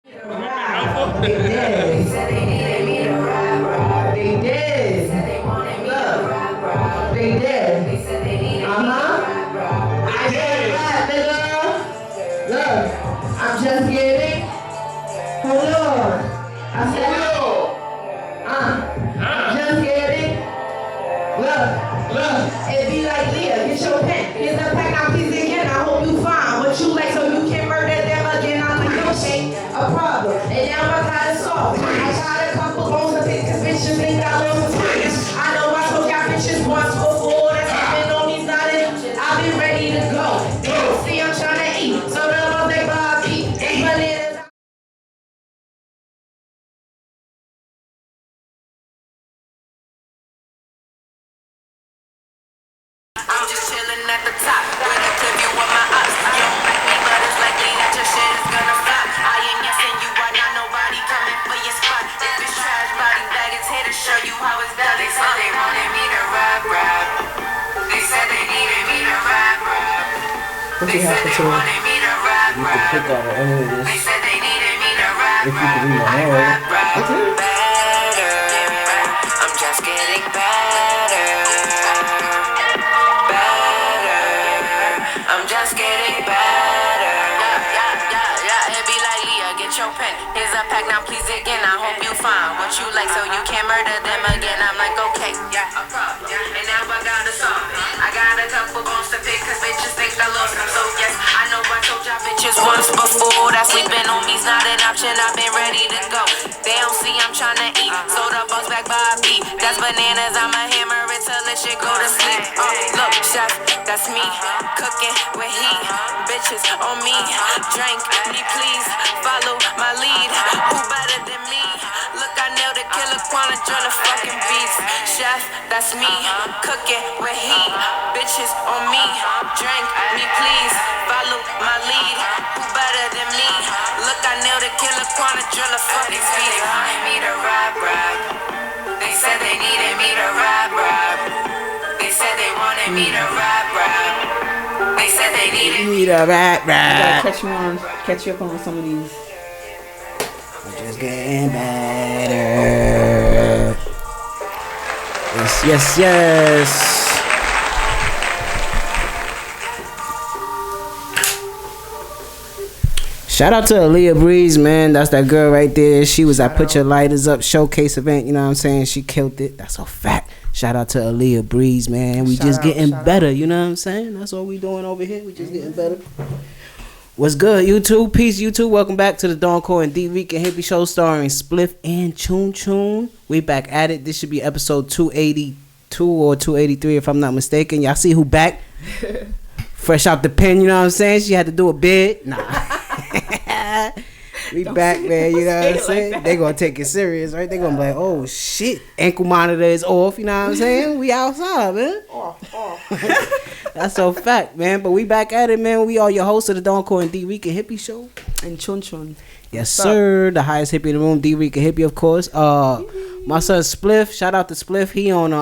They did. They said they needed me to rap. They did. Look, they did. They said they needed me to rap. I said rap, nigga. Look, I'm just getting. Hold on. I said, I'm just getting. Look, it be like Leah, get your pen. Here's a pack, now please again. I hope you find what you like so you can murder them again. I'm like, no shit, a problem. And now I gotta solve. I got a couple bones to pick, cause bitches think I love the friends. I know I told y'all bitches once before. That's happened on these nights. I've been ready to go. They don't see I'm trying to eat. So the ones they Bobby, they bananas. I'm just chillin' at the top with a clear view of my ops. You don't like me, but it's likely that your shit is gonna flop. I ain't guessing you are not nobody coming for your spot. If it's trash, body bag is here to show you how it's done. They said they wanted me to rap. They said they needed me to rap. They said they wanted me to rap. You can pick out any of this. They said they needed me to rap. If you can read my hand. Better. I'm just getting better. I'm just getting better. Yeah. It be like Leah, get your pen. Here's a pack, now please again. I hope you find what you like so you can murder them again. I'm like, okay, yeah. And now I got a song. I got a couple bones to pick, cause bitches think I lost them. So yes, I know I told y'all bitches once before that sleeping on me's not an option. I've been ready to go. They don't see I'm trying to eat. So the bugs back by a beat. That's bananas, I'ma hammer it till it shit go to sleep. Look, chef, that's me. Cooking with heat. Bitches on me. Drink me, please. Follow my lead. Who better than me? Look, I nailed it. Killer Quanah, drill a fucking beats. Chef, that's me. Cooking with heat. Bitches on me. Drink me, please. Follow my lead. Who better than me? Look, I nailed it. Killer Quanah, drill a fucking beats. They wanted me to rap. They said they needed me to rap. They said they wanted me to rap. They said they needed me to rap. Gotta catch you up on some of these. I'm just getting better. Yes. Shout out to ILeeyah Breeze, man. That's that girl right there. She was at Put Your Lighters Up showcase event. You know what I'm saying? She killed it. That's a fact. Shout out to ILeeyah Breeze, man. We just getting better. You know what I'm saying? That's what we doing over here. We just getting better. What's good, YouTube? Peace, YouTube. Welcome back to the Thedoncoreanddricanhippieshow starring Spliff and Chun Chun. We back at it. This should be episode 282 or 283 if I'm not mistaken. Y'all see who back? Fresh out the pen, you know what I'm saying? She had to do a bid. Nah. We don't back, man, you know what I'm saying? Like they gonna take it serious, right? They gonna be like, oh shit, ankle monitor is off, you know what I'm saying? We outside, man. Off. That's a fact, man. But we back at it, man. We are your hosts of the Thedoncoreanddricanhippieshow And Chun Chun. Yes, sir. The highest hippie in the room, Dricanhippie, of course. My son Spliff, shout out to Spliff. He on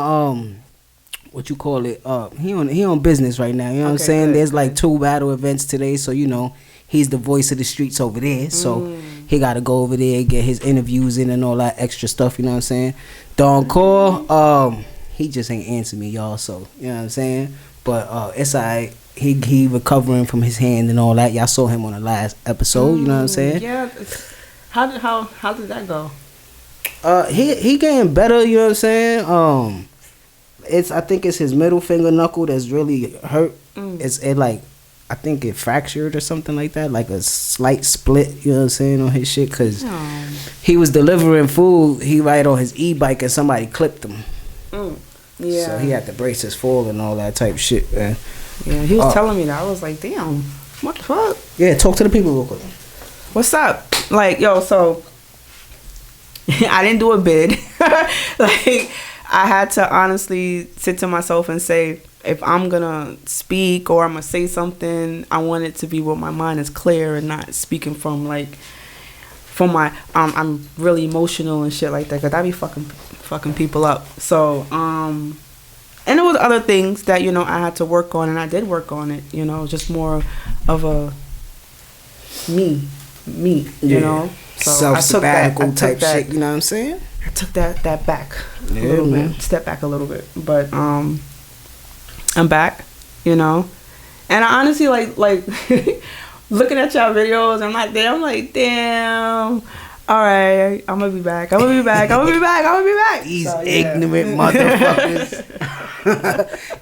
what you call it? He on business right now. You know what I'm saying? Good. There's like 2 battle events today, so you know. He's the voice of the streets over there, so he got to go over there and get his interviews in and all that extra stuff, you know what I'm saying? Thedoncore, he just ain't answer me, y'all, so, you know what I'm saying? But it's all right. He recovering from his hand and all that. Y'all saw him on the last episode, you know what I'm saying? Yeah. How did that go? He getting better, you know what I'm saying? I think it's his middle finger knuckle that's really hurt. I think it fractured or something like that, like a slight split, you know what I'm saying, on his shit, because he was delivering food, he ride on his e-bike and somebody clipped him. Yeah. So he had to brace his fall and all that type shit, man. Yeah, he was telling me that. I was like, damn, what the fuck? Yeah, talk to the people real quick. What's up? Like, yo, so I didn't do a bid. Like, I had to honestly sit to myself and say, if I'm gonna speak or I'm gonna say something, I want it to be where my mind is clear and not speaking from my I'm really emotional and shit like that, because I be fucking people up. So and there was other things that, you know, I had to work on, and I did work on it, you know, just more of a me, you know. So I took Self-sabbatical that, type shit, you know what I'm saying? I took that back a Yeah, little man. bit, step back a little bit, but I'm back, you know, and I honestly like looking at y'all videos. I'm like, damn. All right, I'm gonna be back. These So, yeah. ignorant motherfuckers.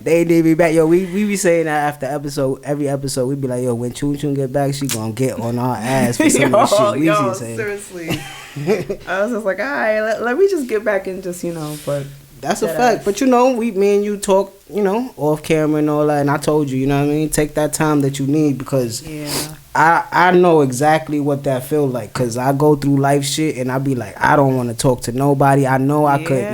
They need me back. Yo, we be saying that after every episode, we be like, yo, when Chun Chun get back, she gonna get on our ass for some of the shit we be saying. Seriously. I was just like, all right, let me just get back and just, you know, but that's a fact. But you know, me and you talk, you know, off camera and all that, and I told you, you know what I mean? Take that time that you need, because I know exactly what that feel like, because I go through life shit and I be like, I don't want to talk to nobody. I know I could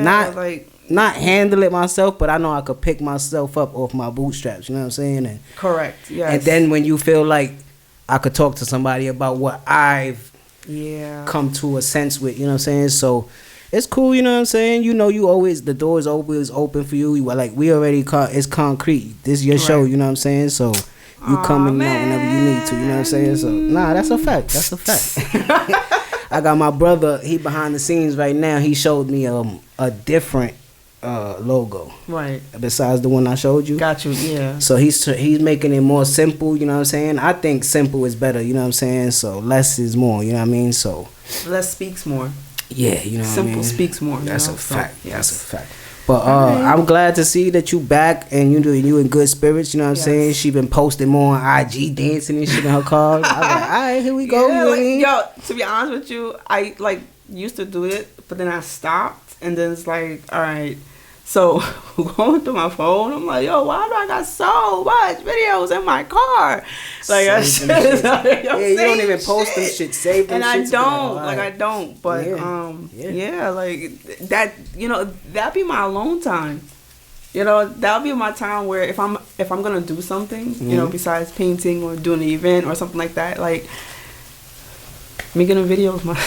not handle it myself, but I know I could pick myself up off my bootstraps, you know what I'm saying? And correct, yes. And then when you feel like I could talk to somebody about what I've come to a sense with, you know what I'm saying? So it's cool, you know what I'm saying? You know, the door is always open for you. We already it's concrete. This is your show, you know what I'm saying? So you come in out whenever you need to, you know what I'm saying? So nah, that's a fact. I got my brother, he behind the scenes right now. He showed me a different logo, right, besides the one I showed you. Got you, yeah. So he's making it more simple, you know what I'm saying? I think simple is better, you know what I'm saying? So less is more, you know what I mean? So less speaks more. Yeah, you know what I mean? Simple speaks more. That's a fact. Yes. That's a fact. But I'm glad to see that you back and you in good spirits, you know what I'm saying? She been posting more on IG, dancing and shit in her cars. I was like, all right, here we go. Yeah, you know what I mean? Yo, to be honest with you, I used to do it, but then I stopped, and then it's like, all right. So going through my phone, I'm like, yo, why do I got so much videos in my car? Like, you don't even post them shit, save them and shit. I don't. But like that, you know, that'd be my alone time. You know, that'll be my time where if I'm gonna do something, you know, besides painting or doing an event or something like that, like making a video of my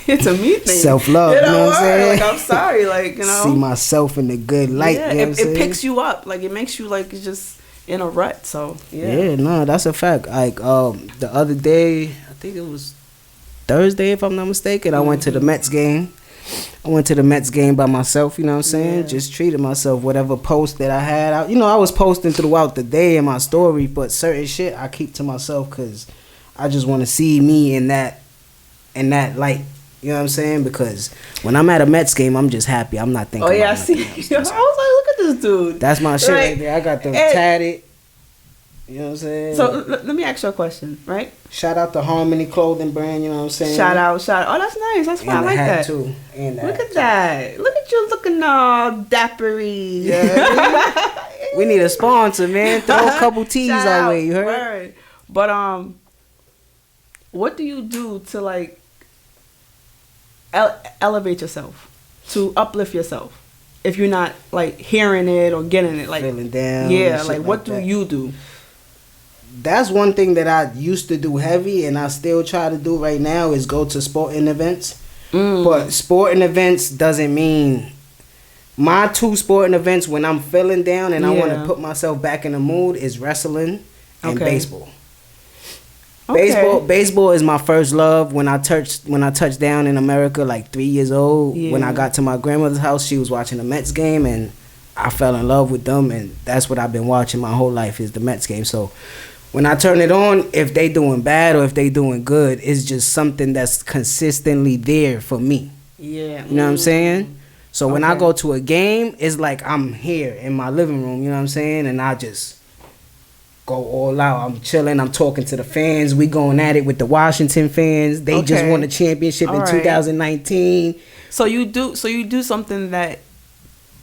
it's a me thing. Self-love, you know what I'm saying? Like, I'm sorry, like, you know. See myself in the good light, yeah, you know what I'm saying? It picks you up. Like, it makes you, like, just in a rut, so, yeah. Yeah, no, that's a fact. Like, the other day, I think it was Thursday, if I'm not mistaken, I went to the Mets game. I went to the Mets game by myself, you know what I'm saying? Yeah. Just treated myself, whatever post that I had. I was posting throughout the day in my story, but certain shit I keep to myself because I just want to see me in that light. You know what I'm saying? Because when I'm at a Mets game, I'm just happy. I'm not thinking. Oh yeah, I see. I was like, look at this dude. That's my shit right there. I got them tatted. You know what I'm saying? So let me ask you a question, right? Shout out to Harmony Clothing Brand. You know what I'm saying? Shout out. Oh, that's nice. That's fine. I like that. Too. And look at that. Look at you looking all dappery. Yeah. We need a sponsor, man. Throw a couple T's our way. You heard? Word. But what do you do to like elevate yourself, to uplift yourself, if you're not like hearing it or getting it, like feeling down? Yeah, like what do you do? That's one thing that I used to do heavy, and I still try to do right now, is go to sporting events. But sporting events doesn't mean my two sporting events when I'm feeling down and I want to put myself back in the mood is wrestling and baseball. Baseball is my first love. When I touched down in America, like 3 years old, when I got to my grandmother's house, she was watching the Mets game, and I fell in love with them, and that's what I've been watching my whole life is the Mets game. So when I turn it on, if they doing bad or if they doing good, it's just something that's consistently there for me. Yeah, you know what I'm saying? So when I go to a game, it's like I'm here in my living room. You know what I'm saying? And I just go all out. I'm chilling. I'm talking to the fans. We going at it with the Washington fans. They just won the championship in 2019. So you do something that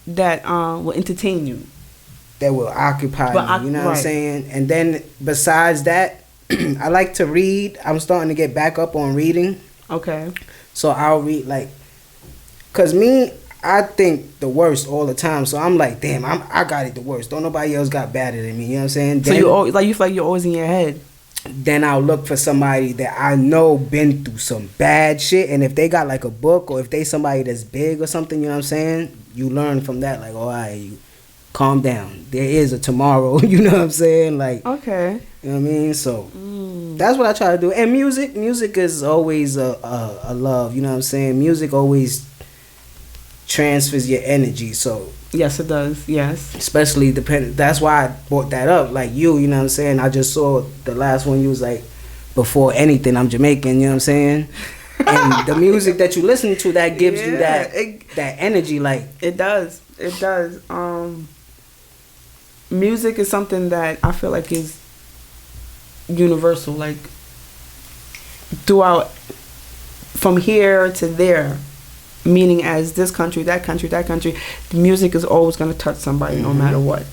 will entertain you. That will occupy me. You know what I'm saying? And then besides that, I like to read. I'm starting to get back up on reading. Okay. So I'll read cause I think the worst all the time. So I'm like, damn, I got it the worst. Don't nobody else got better than me. You know what I'm saying? Then, so you feel like you're always in your head. Then I'll look for somebody that I know been through some bad shit. And if they got like a book or if they somebody that's big or something, you know what I'm saying? You learn from that. Like, all right, you calm down. There is a tomorrow. You know what I'm saying? Like, Okay. you know what I mean? So that's what I try to do. And music is always a love. You know what I'm saying? Music always transfers your energy. So Yes, it does. Yes. especially that's why I brought that up. Like you know what I'm saying? I just saw the last one. You was like, before anything, I'm Jamaican. You know what I'm saying? And the music that you listen to, that gives you that energy. Like, It does. It does. Music is something that I feel like is universal. Like, throughout, from here to there, meaning as this country, that country, that country, the music is always going to touch somebody no matter what.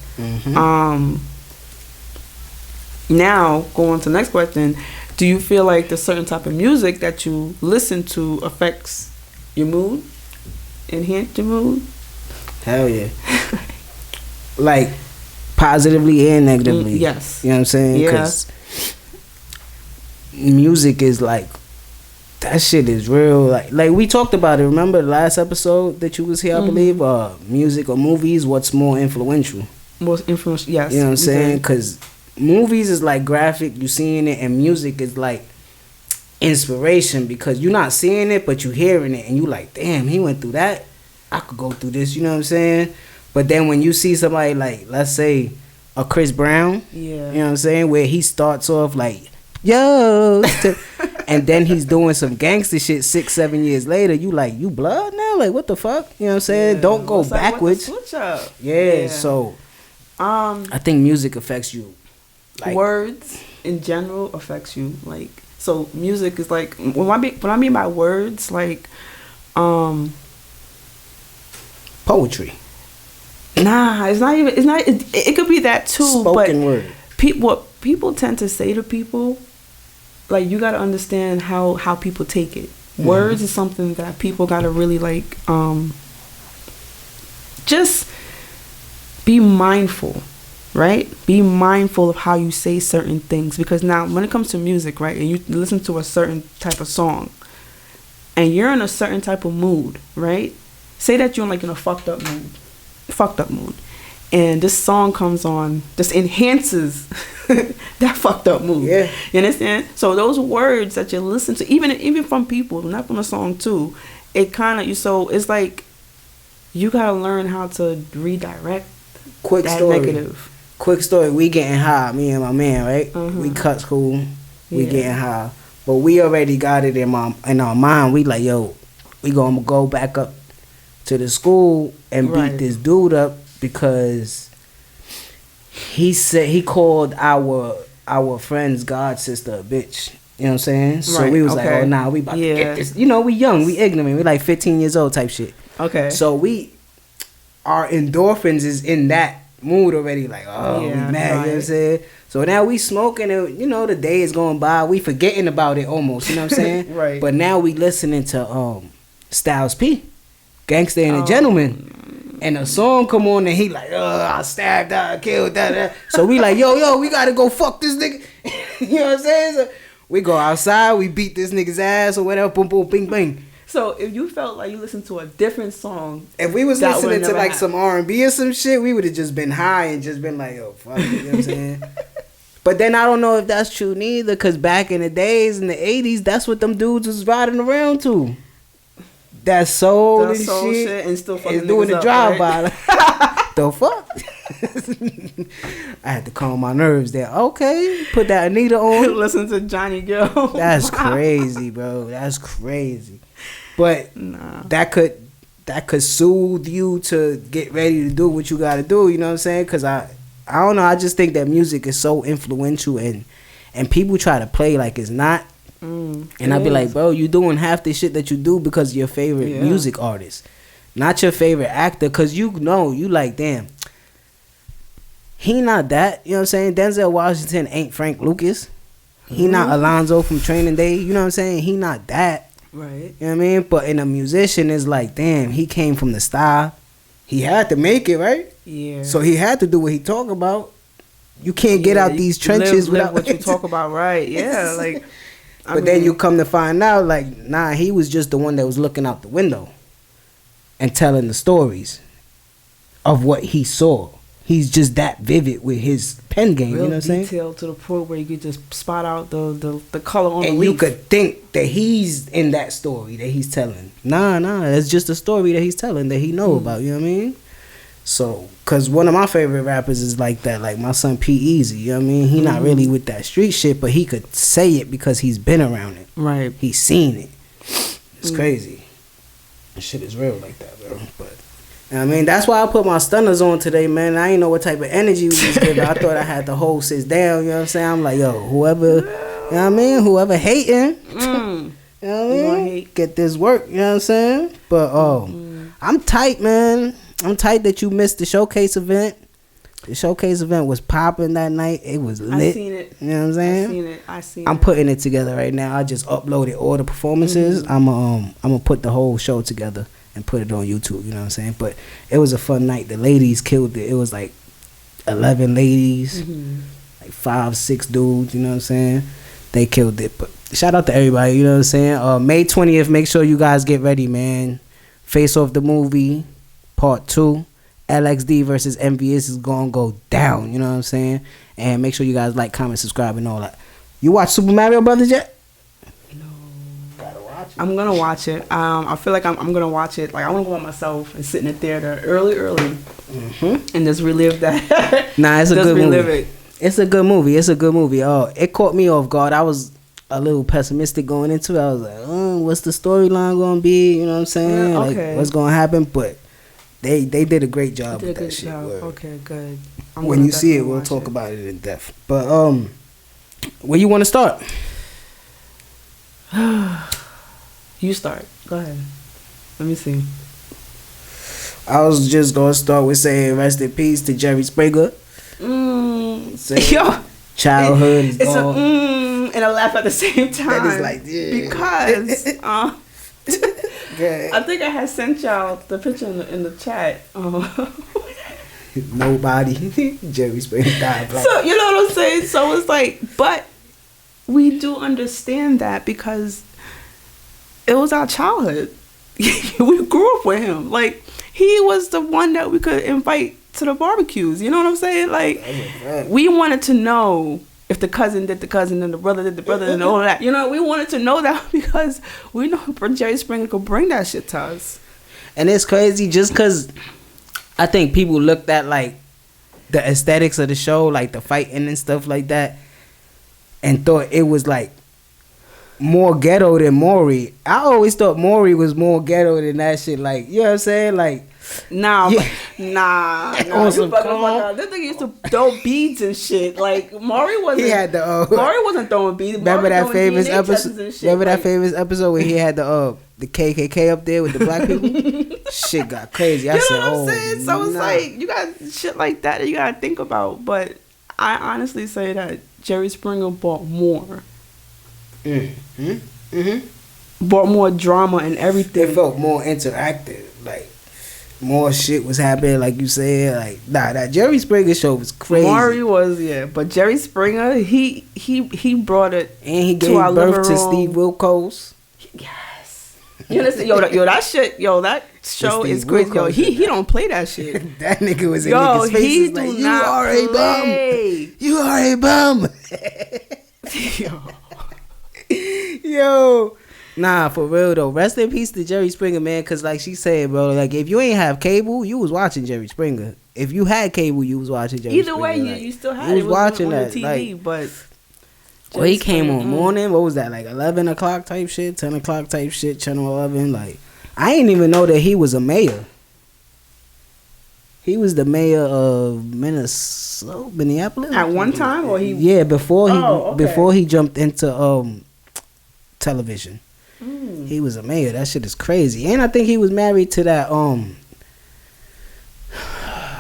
Now, going to the next question, do you feel like the certain type of music that you listen to affects your mood? Enhance your mood? hell yeah. Like, positively and negatively. Yes. You know what I'm saying? Yeah. 'Cause music is like, that shit is real. Like we talked about it. Remember the last episode that you was here, I believe? Music or movies, what's more influential? Most influential, yes. You know what I'm saying? Because movies is like graphic, you seeing it, and music is like inspiration because you're not seeing it, but you hearing it, and you like, damn, he went through that. I could go through this. You know what I'm saying? But then when you see somebody like, let's say, a Chris Brown, you know what I'm saying, where he starts off like, yo, and then he's doing some gangster shit 6-7 years later, you like, you blood now? Like, what the fuck? You know what I'm saying? Don't go backwards. Switch up. Yeah, so I think music affects you. Like, words in general affects you. Like, so music is like, when I mean by words, like, poetry. Nah, it's not. It could be that too. Spoken but word. What people tend to say to people, like, you gotta understand how people take it. Words is something that people gotta really like. Just be mindful, right? Be mindful of how you say certain things, because now when it comes to music, right, and you listen to a certain type of song, and you're in a certain type of mood, right? Say that you're like in a fucked up mood, and this song comes on, just enhances that fucked up mood. Yeah. You understand? So those words that you listen to, even from people, not from a song too, it kind of, so it's like you gotta learn how to redirect Quick that story. negative. Quick story. We getting high, me and my man, right? We cut school. We Yeah. getting high, but we already got it in our mind. We like, yo, we gonna go back up to the school and beat this dude up because he said he called our friend's god sister a bitch. You know what I'm saying? So we was like, oh nah, we about to get this. You know, we young, we ignorant, we like 15 years old type shit. Okay. So our endorphins is in that mood already, like, oh, we mad, you know what I'm saying? So now we smoking and, you know, the day is going by, we forgetting about it almost, you know what I'm saying? Right. But now we listening to Styles P, Gangsta and a Gentleman. And a song come on and he like, I stabbed, I killed that. So we like, yo, we gotta go fuck this nigga. You know what I'm saying? So we go outside, we beat this nigga's ass or whatever, boom, boom, bing, bing. So if you felt like you listened to a different song, if we was that listening to like happened. some R&B or some shit, we would have just been high and just been like, yo, fuck it, you know what I'm saying? But then I don't know if that's true neither, because back in the days, in the 80s, that's what them dudes was riding around to. That soul and shit. And still fucking doing the niggas drive up, by. The fuck? I had to calm my nerves there. Okay, put that Anita on. Listen to Johnny Gill. That's crazy, bro. That's crazy. But that could soothe you to get ready to do what you got to do. You know what I'm saying? Because I don't know. I just think that music is so influential, and people try to play like it's not. And I'd be like, bro, you doing half the shit that you do because of your favorite music artist, not your favorite actor. Because you know, you like, damn, he not that. You know what I'm saying? Denzel Washington ain't Frank Lucas. He not Alonzo from Training Day. You know what I'm saying? He not that. Right. You know what I mean? But in a musician, it's like, damn, he came from the style. He had to make it, right? Yeah. So he had to do what he talk about. You can't get out these trenches live without what you talk about, right? Yeah, like. But then you come to find out, like, nah, he was just the one that was looking out the window and telling the stories of what he saw. He's just that vivid with his pen game. Real You know what I'm saying? detailed to the point where you could just spot out the color on And the you leaf. could think that he's in that story that he's telling. Nah, it's just a story that he's telling that he know about. You know what I mean? So, cause one of my favorite rappers is like that, like my son P Easy. You know what I mean? He not really with that street shit, but he could say it because he's been around it. Right. He's seen it. It's crazy. That shit is real like that, bro. But you know what I mean, that's why I put my stunners on today, man. I ain't know what type of energy we was giving. I thought I had the whole sit down. You know what I'm saying? I'm like, yo, whoever, you know what I mean, whoever hating, you know what I mean, get this work. You know what I'm saying? But I'm tight, man. I'm tight that you missed the showcase event. The showcase event was popping that night. It was lit. I seen it. You know what I'm saying? I seen it. I'm putting it together right now. I just uploaded all the performances. I'm gonna put the whole show together and put it on YouTube. You know what I'm saying? But it was a fun night. The ladies killed it. It was like 11 ladies, like 5-6 dudes. You know what I'm saying? They killed it. But shout out to everybody. You know what I'm saying? May 20th. Make sure you guys get ready, man. Face Off the Movie Part 2. LXD versus MVS is gonna go down. You know what I'm saying? And make sure you guys like, comment, subscribe, and all that. You watch Super Mario Brothers yet? No. Gotta watch it. I'm gonna watch it. I feel like I'm gonna watch it. Like I wanna go by myself and sit in the theater early, and just relive that. Nah, it's a good relive movie. It. It's a good movie. It's a good movie. It caught me off guard. I was a little pessimistic going into it. I was like, what's the storyline gonna be? You know what I'm saying? Yeah, okay. Like, what's gonna happen? But they did a great job with that shit. Job. Okay, good. When you see it, we'll talk about it in depth. But where you want to start? You start. Go ahead. Let me see. I was just gonna start with saying rest in peace to Jerry Springer. Yo, childhood is it's gone. and a laugh at the same time. That is like, yeah. Because I think I had sent y'all the picture in the chat. Nobody. Jerry Springer died black. So you know what I'm saying? So it's like, but we do understand that because it was our childhood. We grew up with him. Like he was the one that we could invite to the barbecues. You know what I'm saying? Like we wanted to know if the cousin did the cousin and the brother did the brother and all of that. You know, we wanted to know that because we know Jerry Springer could bring that shit to us. And it's crazy just because I think people looked at like the aesthetics of the show, like the fighting and stuff like that, and thought it was like more ghetto than Maury. I always thought Maury was more ghetto than that shit. Like, you know what I'm saying? Like, nah. On some This nigga used to throw beads and shit. Like Maury wasn't. he had the Maury wasn't throwing beads. remember Maury that famous DNA tests episode? and shit. Remember Like, that famous episode where he had the KKK up there with the black people? Shit got crazy. I you said, know what I'm oh, saying? So it's nah. like you got shit like that you gotta think about. But I honestly say that Jerry Springer brought more. Brought more drama and everything. It felt more interactive. Like more shit was happening. Like you said, like that Jerry Springer show was crazy. Maury was but Jerry Springer he brought it And he to gave our living birth to room. Steve Wilkos. Yes. You understand? That show Steve is crazy. Yo, Wilkos he don't play that shit. That nigga was in Yo, niggas' faces he like, do you not are a bum. play. You are a bum. Yo. Nah, for real though. Rest in peace to Jerry Springer, man. Cause like she said, bro, like if you ain't have cable, you was watching Jerry Springer. If you had cable, you was watching Jerry Either Springer. way, like, you still had you it. was watching on that the TV, like, but well, he came Springer, on morning. What was that? Like 11 o'clock type shit, 10 o'clock type shit, Channel 11. Like I didn't even know that he was a mayor. He was the mayor of Minneapolis. at one time, or he Yeah, before he jumped into television. He was a mayor. That shit is crazy. And I think he was married to that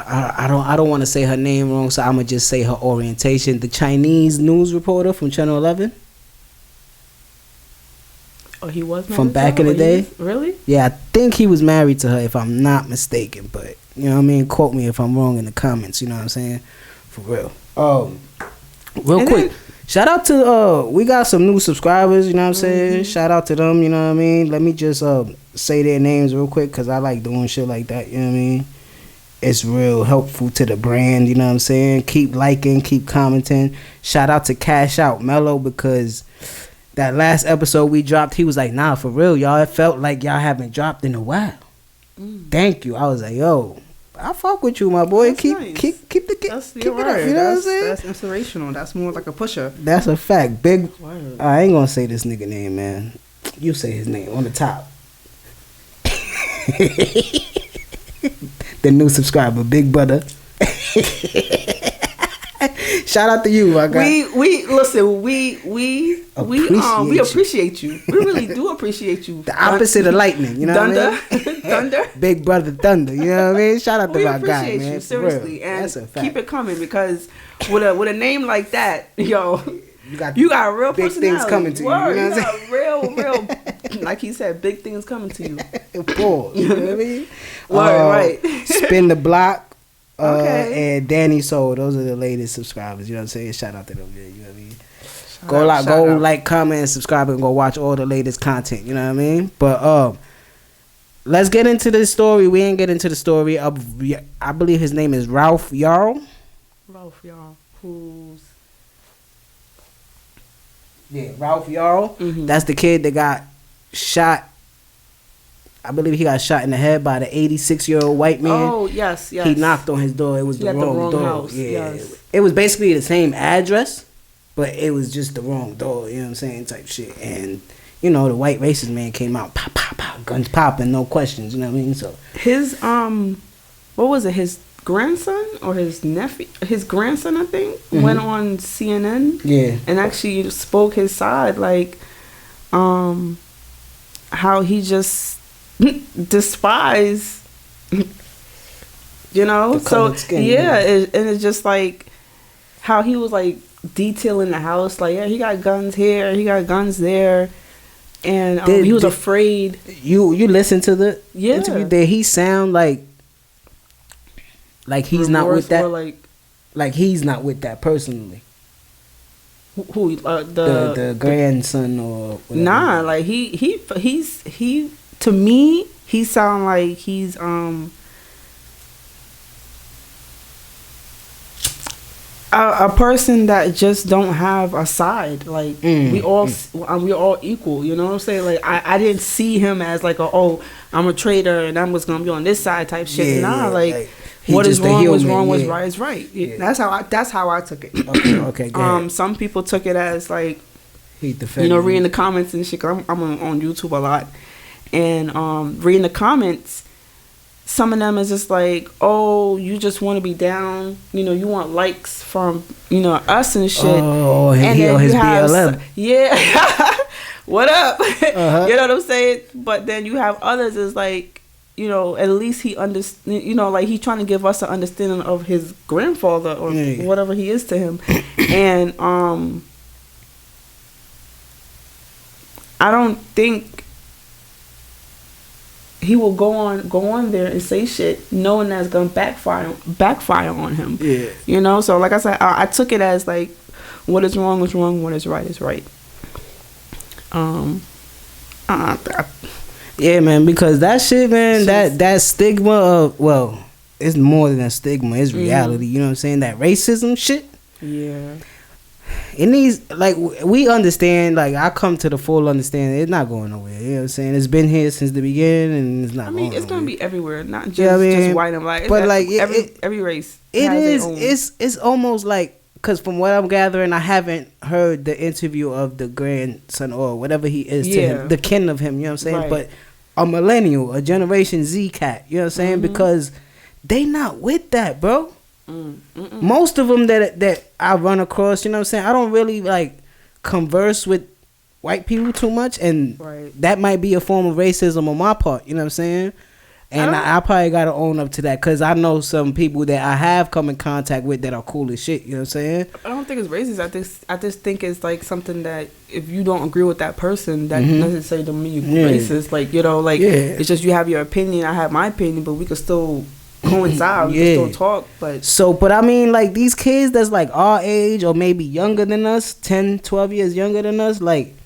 I don't want to say her name wrong, so I'm gonna just say her orientation. The Chinese news reporter from Channel 11. Oh, he was married From to back her? in the day? Really? Yeah, I think he was married to her if I'm not mistaken, but you know what I mean? Quote me if I'm wrong in the comments, you know what I'm saying? For real. Real And quick. then- Shout out to we got some new subscribers, you know what I'm saying? Shout out to them, you know what I mean? Let me just say their names real quick cuz I like doing shit like that, you know what I mean? it's real helpful to the brand, you know what I'm saying? Keep liking, keep commenting. Shout out to Cash Out Mello, because that last episode we dropped, he was like, nah, for real, y'all, it felt like y'all haven't dropped in a while. Thank you. I was like, yo, I fuck with you, my boy. That's Keep nice. keep it up. You know what I'm saying? That's inspirational. That's more like a pusher. That's a fact. Big. Word. I ain't gonna say this nigga name, man. You say his name on the top. The new subscriber, Big Brother. Shout out to you, my guy. We listen. We appreciate you. We really do appreciate you. The opposite of lightning, you know Thunder, what I mean? Thunder. Big Brother Thunder, you know what I mean? Shout out to We my guy, appreciate man. you For real. seriously, and That's a fact. keep it coming, because with a name like that, yo, You got real big personality. things coming to you. Word, You know what I'm you got real, like he said, big things coming to you. Pause, you know what I mean? Word, right. Spin the Block. Okay. And Danny Soul, those are the latest subscribers. You know what I'm saying? Shout out to them. You know what I mean? Shout out. Like, comment, and subscribe, and go watch all the latest content. You know what I mean? But let's get into the story. We ain't get into the story of, I believe his name is Ralph Yarl. Ralph, y'all, who's Ralph Yarl. Mhm. That's the kid that got shot. I believe he got shot in the head by the 86-year-old white man. Oh, yes. He knocked on his door. It was He the had the wrong wrong door. house, Yeah, yes. it was basically the same address, but it was just the wrong door. You know what I'm saying? Type shit. And you know, the white racist man came out, pop, pop, pop, guns popping, no questions. You know what I mean? So his what was it? His grandson or his nephew? His grandson, I think, went on CNN. yeah, And actually spoke his side, like how he just despise, you know. The So colored skin, yeah, yeah. and it's just like how he was like detailing the house, like, yeah, he got guns here, he got guns there, and he was afraid. You listen to the Yeah. interview? Did he sound like he's not with that? Or Like he's not with that personally. who The grandson or whatever. Nah, like he's to me, he sound like he's a person that just don't have a side. Like we all equal. You know what I'm saying? Like I didn't see him as like I'm a traitor and I'm just gonna be on this side type shit. Yeah, like he what is just a wrong was human, wrong, was yeah. right is right. Yeah. That's how I took it. Okay, go ahead. Some people took it as like, He defended you know, reading the comments and shit. 'Cause I'm on YouTube a lot, and reading the comments, some of them is just like, oh, you just want to be down, you know, you want likes from, you know, us and shit. Oh, and he on his BLM. Yeah. What up? Uh-huh. You know what I'm saying? But then you have others is like, you know, at least he understand, you know, like he's trying to give us an understanding of his grandfather or whatever he is to him. And I don't think he will go on there and say shit knowing that's gonna backfire on him. Yeah. You know, so like I said, I took it as like, what is wrong is wrong, what is right is right. Yeah, man, because that shit, man, that stigma of, well, it's more than a stigma, it's reality. You know what I'm saying? That racism shit. Yeah. It needs, like, we understand, like, I come to the full understanding, it's not going nowhere. You know what I'm saying? It's been here since the beginning, and it's not going nowhere. It's gonna be everywhere, not just, You know what I mean? just white and black. But, like, every race. It has is. their own. It's almost like, because from what I'm gathering, I haven't heard the interview of the grandson or whatever he is to him, the kin of him. You know what I'm saying? Right. But a millennial, a Generation Z cat. You know what I'm saying? Because they not with that, bro. Most of them that I run across, you know what I'm saying? I don't really like converse with white people too much, and that might be a form of racism on my part. You know what I'm saying? And I probably gotta own up to that, because I know some people that I have come in contact with that are cool as shit. You know what I'm saying? I don't think it's racist. I just think it's like something that if you don't agree with that person, that doesn't necessarily mean you're racist. Like, you know, like it's just you have your opinion, I have my opinion, but we could still coincide. We can still talk. But I mean, like, these kids that's like our age or maybe younger than us, 10, 12 years younger than us, like,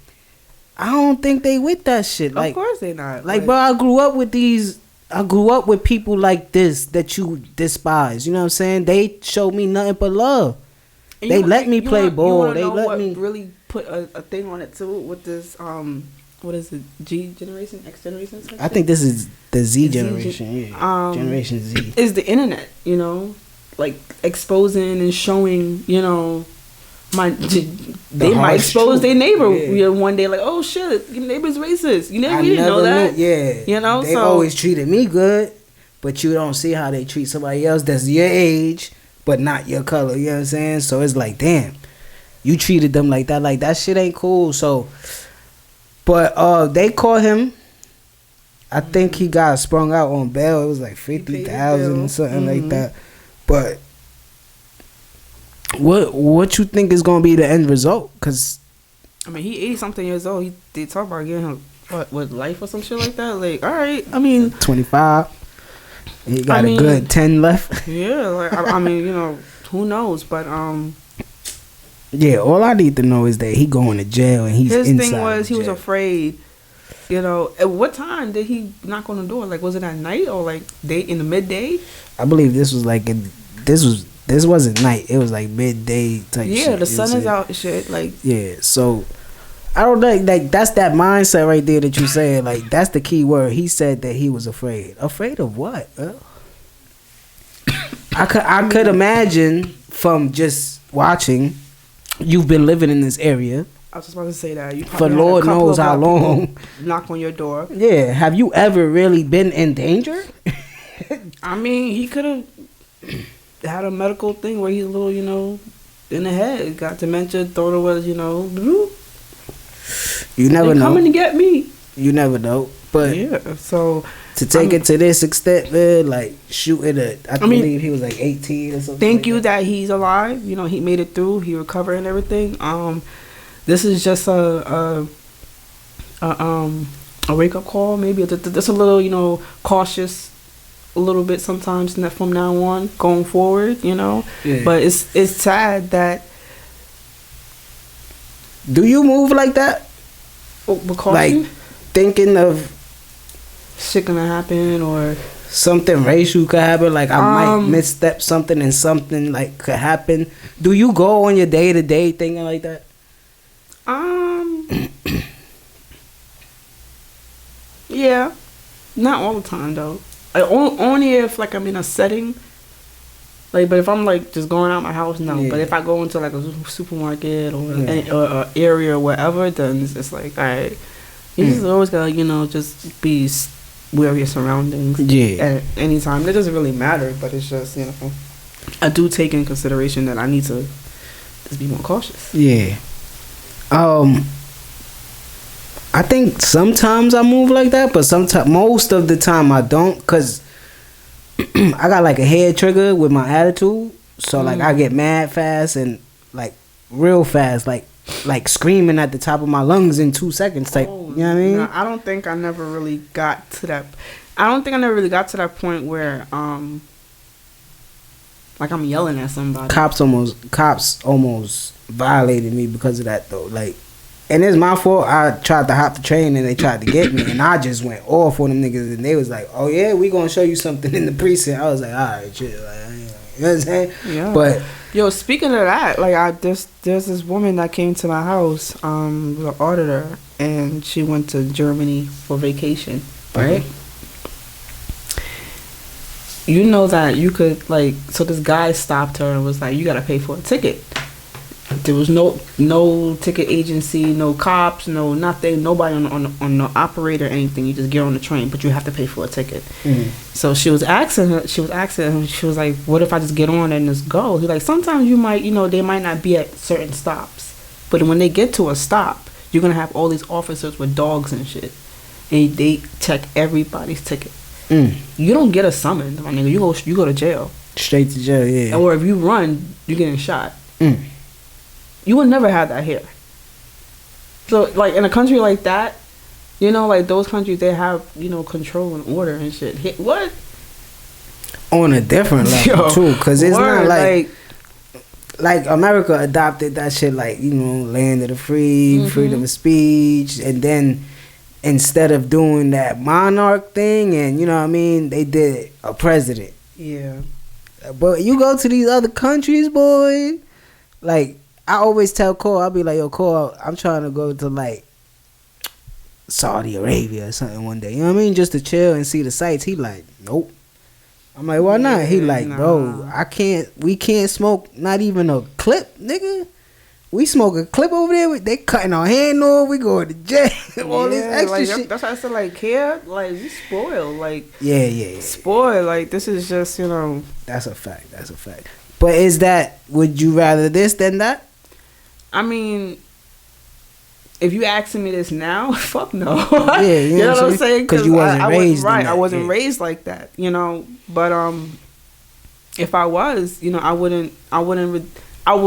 I don't think they with that shit. Like, of course they not. Like, bro, I grew up with these I grew up with people like this that you despise. You know what I'm saying? They showed me nothing but love. And they let me play ball. They let me really put a thing on it too with this what is it, G generation, X generation? I think this is the Z generation. Generation Z is the internet. You know, like exposing and showing. You know, they might expose their neighbor one day. Like, oh shit, your neighbor's racist. You never didn't know that. You know, they always treated me good, but you don't see how they treat somebody else that's your age but not your color. You know what I'm saying? So it's like, damn, you treated them like that. Like, that shit ain't cool. So. But they caught him. I think he got sprung out on bail. It was like 50,000 something like that. But what you think is gonna be the end result? Cause I mean, he 80-something years old. They talk about getting him what life or some shit like that. Like, all right, I mean 25. He got a good 10 left. Yeah, like I mean, you know, who knows? But yeah, all I need to know is that he going to jail and he's inside. His thing was he was afraid. You know, at what time did he knock on the door? Like, was it at night or like in the midday? I believe this was like this wasn't night. It was like midday type. Yeah, shit, the sun is out. Shit, like yeah. So I don't know. Like that's that mindset right there that you said. Like that's the key word. He said that he was afraid. Afraid of what? I could imagine from just watching. You've been living in this area. I was just about to say that. You for Lord knows how long. Knock on your door. Yeah. Have you ever really been in danger? I mean, he could have had a medical thing where he's a little, you know, in the head. Got dementia, thought it was, you know. You never know. Coming to get me. You never know. But yeah, so to take it to this extent, man, like shooting I believe he was like 18 or something. Thank you that he's alive. You know, he made it through. He recovered and everything. This is just a wake up call. Maybe just a little, you know, cautious, a little bit sometimes from now on going forward. You know, but it's sad that. Do you move like that? Like thinking of shit gonna happen or something racial could happen, like I might misstep something and something like could happen. Do you go on your day-to-day thinking like that? Yeah, not all the time though. Only if like I'm in a setting. Like, but if I'm like just going out my house, no. Yeah. But if I go into like a supermarket or an area or whatever, then it's just like, all right, you just always gotta, you know, just be aware of your surroundings. Yeah. At any time, it doesn't really matter, but it's just, you know, I do take in consideration that I need to just be more cautious. Yeah. I think sometimes I move like that, but most of the time I don't, cause I got like a head trigger with my attitude, so like I get mad fast and like real fast, like screaming at the top of my lungs in 2 seconds type. You know what I mean? No, I don't think I never really got to that. I don't think I never really got to that point where like I'm yelling at somebody. Cops almost violated me because of that though. Like, and it's my fault. I tried to hop the train and they tried to get me, and I just went off on them niggas, and they was like, "Oh yeah, we gonna show you something in the precinct." I was like, "All right, chill." Like, you know what I'm saying? Yeah. But yo, speaking of that, like there's this woman that came to my house, the auditor, and she went to Germany for vacation, right? You know that you could so this guy stopped her and was like, "You gotta pay for a ticket." There was no ticket agency, no cops, no nothing, nobody on the operator or anything. You just get on the train, but you have to pay for a ticket. So she was asking him, she was like, "What if I just get on and just go?" He's like, "Sometimes you might, they might not be at certain stops, but when they get to a stop, you're gonna have all these officers with dogs and shit, and they check everybody's ticket. You don't get a summons, my nigga. You go to jail, straight to jail, yeah. Or if you run, you're getting shot." You would never have that here. So, like, in a country like that, like those countries, they have, control and order and shit. What? On a different level, too. Because it's not like America adopted that shit, like, land of the free, freedom of speech. And then instead of doing that monarch thing, and you know what I mean, they did a president. Yeah. But you go to these other countries, boy. Like I always tell Cole, I'll be like, yo, Cole, I'm trying to go to like Saudi Arabia or something one day. You know what I mean? Just to chill and see the sights. He like, nope. I'm like, why not? He like, bro, we can't smoke not even a clip, nigga. We smoke a clip over there. They cutting our hand off. We going to jail. All this extra like, shit. That's why I said, like, here, like, we spoiled. Like, yeah. spoiled. Like, this is just, you know. That's a fact. But is that, would you rather this than that? I mean, if you asking me this now, fuck no. Yeah, you know what I'm saying? Because you wasn't raised right. in that, I wasn't raised like that, you know. But if I was, you know, I would